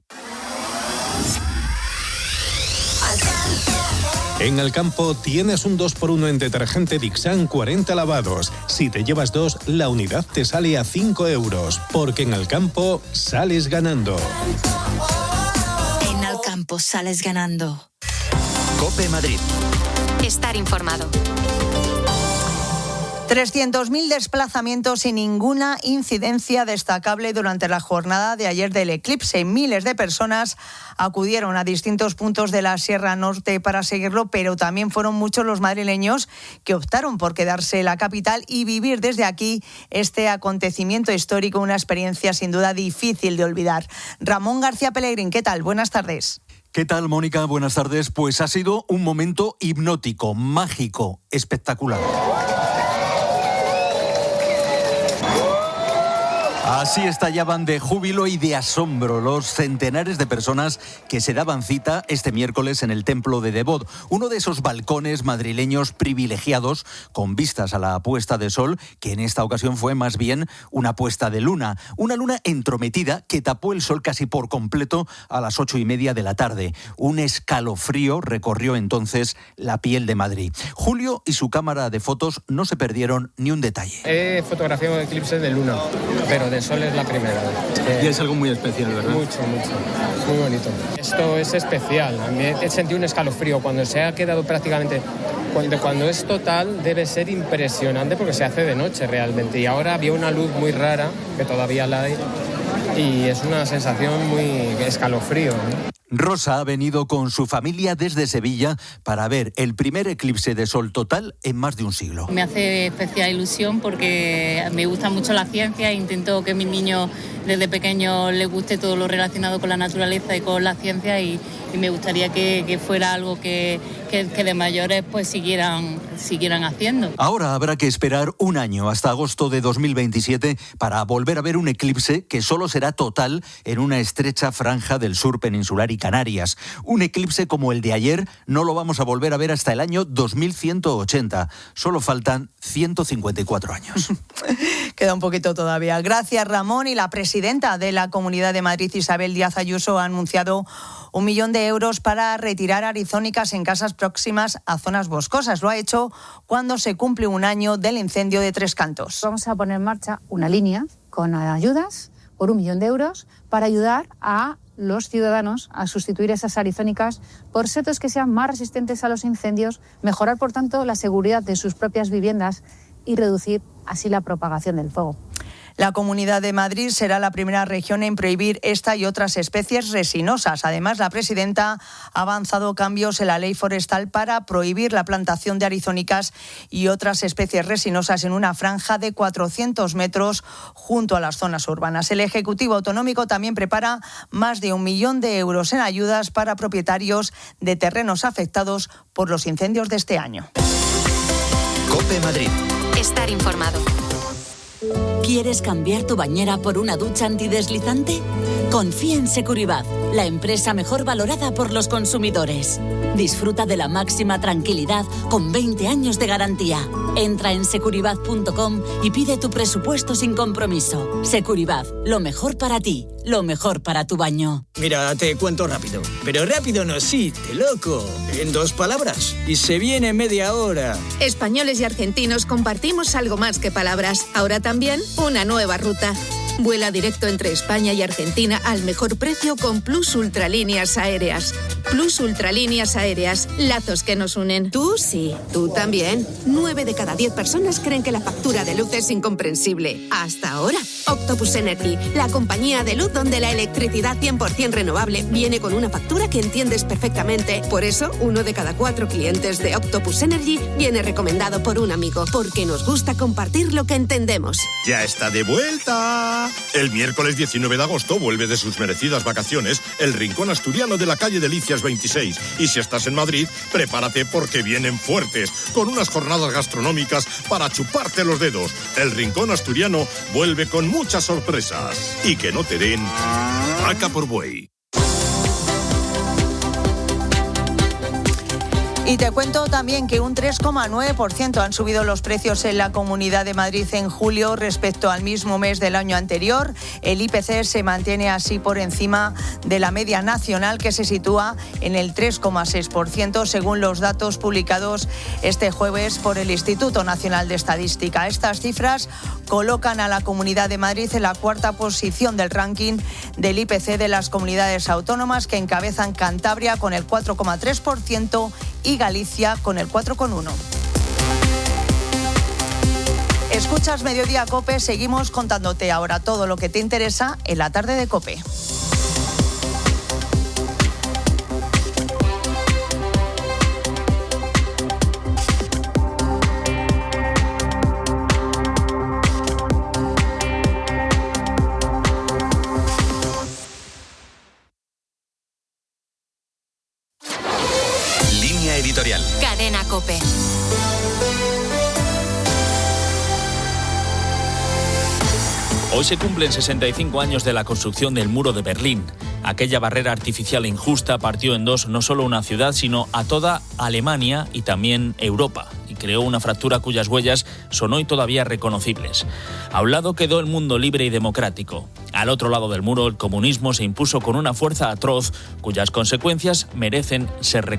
En Alcampo tienes un 2x1 en detergente Dixan 40 lavados. Si te llevas 2, la unidad te sale a 5 euros. Porque en Alcampo sales ganando. En Alcampo sales ganando. COPE Madrid. Estar informado. 300.000 desplazamientos y ninguna incidencia destacable durante la jornada de ayer del eclipse. Miles de personas acudieron a distintos puntos de la Sierra Norte para seguirlo, pero también fueron muchos los madrileños que optaron por quedarse en la capital y vivir desde aquí este acontecimiento histórico, una experiencia sin duda difícil de olvidar. Ramón García Pellegrín, ¿qué tal? Buenas tardes. ¿Qué tal, Mónica? Buenas tardes. Pues ha sido un momento hipnótico, mágico, espectacular. Así estallaban de júbilo y de asombro los centenares de personas que se daban cita este miércoles en el Templo de Devot, uno de esos balcones madrileños privilegiados con vistas a la puesta de sol, que en esta ocasión fue más bien una puesta de luna. Una luna entrometida que tapó el sol casi por completo a las 8:30 de la tarde. Un escalofrío recorrió entonces la piel de Madrid. Julio y su cámara de fotos no se perdieron ni un detalle. He fotografiado eclipses de luna, pero de sol es la primera vez. Y es algo muy especial, ¿verdad? Mucho. Muy bonito. Esto es especial. A mí he sentido un escalofrío cuando se ha quedado prácticamente... Cuando es total debe ser impresionante porque se hace de noche realmente. Y ahora había una luz muy rara, que todavía la hay, y es una sensación muy escalofrío, ¿no? Rosa ha venido con su familia desde Sevilla para ver el primer eclipse de sol total en más de un siglo. Me hace especial ilusión porque me gusta mucho la ciencia e intento que a mis niños desde pequeños les guste todo lo relacionado con la naturaleza y con la ciencia y me gustaría que fuera algo que de mayores pues siguieran haciendo. Ahora habrá que esperar un año hasta agosto de 2027 para volver a ver un eclipse que solo será total en una estrecha franja del sur peninsular y Canarias. Un eclipse como el de ayer no lo vamos a volver a ver hasta el año 2180. Solo faltan 154 años. Queda un poquito todavía. Gracias, Ramón. Y la presidenta de la Comunidad de Madrid, Isabel Díaz Ayuso, ha anunciado 1 millón de euros para retirar arizónicas en casas próximas a zonas boscosas. Lo ha hecho cuando se cumple un año del incendio de Tres Cantos. Vamos a poner en marcha una línea con ayudas por 1 millón de euros para ayudar a los ciudadanos a sustituir esas arizónicas por setos que sean más resistentes a los incendios, mejorar, por tanto, la seguridad de sus propias viviendas y reducir así la propagación del fuego. La Comunidad de Madrid será la primera región en prohibir esta y otras especies resinosas. Además, la presidenta ha avanzado cambios en la ley forestal para prohibir la plantación de arizónicas y otras especies resinosas en una franja de 400 metros junto a las zonas urbanas. El Ejecutivo Autonómico también prepara más de 1 millón de euros en ayudas para propietarios de terrenos afectados por los incendios de este año. COPE Madrid. Estar informado. ¿Quieres cambiar tu bañera por una ducha antideslizante? Confía en Securibat, la empresa mejor valorada por los consumidores. Disfruta de la máxima tranquilidad con 20 años de garantía. Entra en securibat.com y pide tu presupuesto sin compromiso. Securibat, lo mejor para ti, lo mejor para tu baño. Mira, te cuento rápido. Pero rápido no existe, loco. En 2 palabras. Y se viene en media hora. Españoles y argentinos compartimos algo más que palabras. Ahora también una nueva ruta. Vuela directo entre España y Argentina al mejor precio con Plus Ultralíneas Aéreas. Plus Ultralíneas Aéreas, lazos que nos unen. Tú sí, tú también. 9 de cada 10 personas creen que la factura de luz es incomprensible. Hasta ahora. Octopus Energy, la compañía de luz donde la electricidad 100% renovable viene con una factura que entiendes perfectamente. Por eso, 1 de cada 4 clientes de Octopus Energy viene recomendado por un amigo, porque nos gusta compartir lo que entendemos. ¡Ya está de vuelta! El miércoles 19 de agosto vuelve de sus merecidas vacaciones el Rincón Asturiano de la calle Delicias 26. Y si estás en Madrid, prepárate porque vienen fuertes, con unas jornadas gastronómicas para chuparte los dedos. El Rincón Asturiano vuelve con muchas sorpresas. Y que no te den vaca por buey. Y te cuento también que un 3,9% han subido los precios en la Comunidad de Madrid en julio respecto al mismo mes del año anterior. El IPC se mantiene así por encima de la media nacional, que se sitúa en el 3,6%, según los datos publicados este jueves por el Instituto Nacional de Estadística. Estas cifras colocan a la Comunidad de Madrid en la 4ª posición del ranking del IPC de las comunidades autónomas, que encabezan Cantabria con el 4,3% y Galicia con el 4,1%. Escuchas Mediodía COPE, seguimos contándote ahora todo lo que te interesa en la tarde de COPE. Línea editorial. Cadena COPE. Hoy se cumplen 65 años de la construcción del muro de Berlín. Aquella barrera artificial e injusta partió en dos no solo una ciudad, sino a toda Alemania y también Europa, y creó una fractura cuyas huellas son hoy todavía reconocibles. A un lado quedó el mundo libre y democrático. Al otro lado del muro, el comunismo se impuso con una fuerza atroz, cuyas consecuencias merecen ser reconocidas.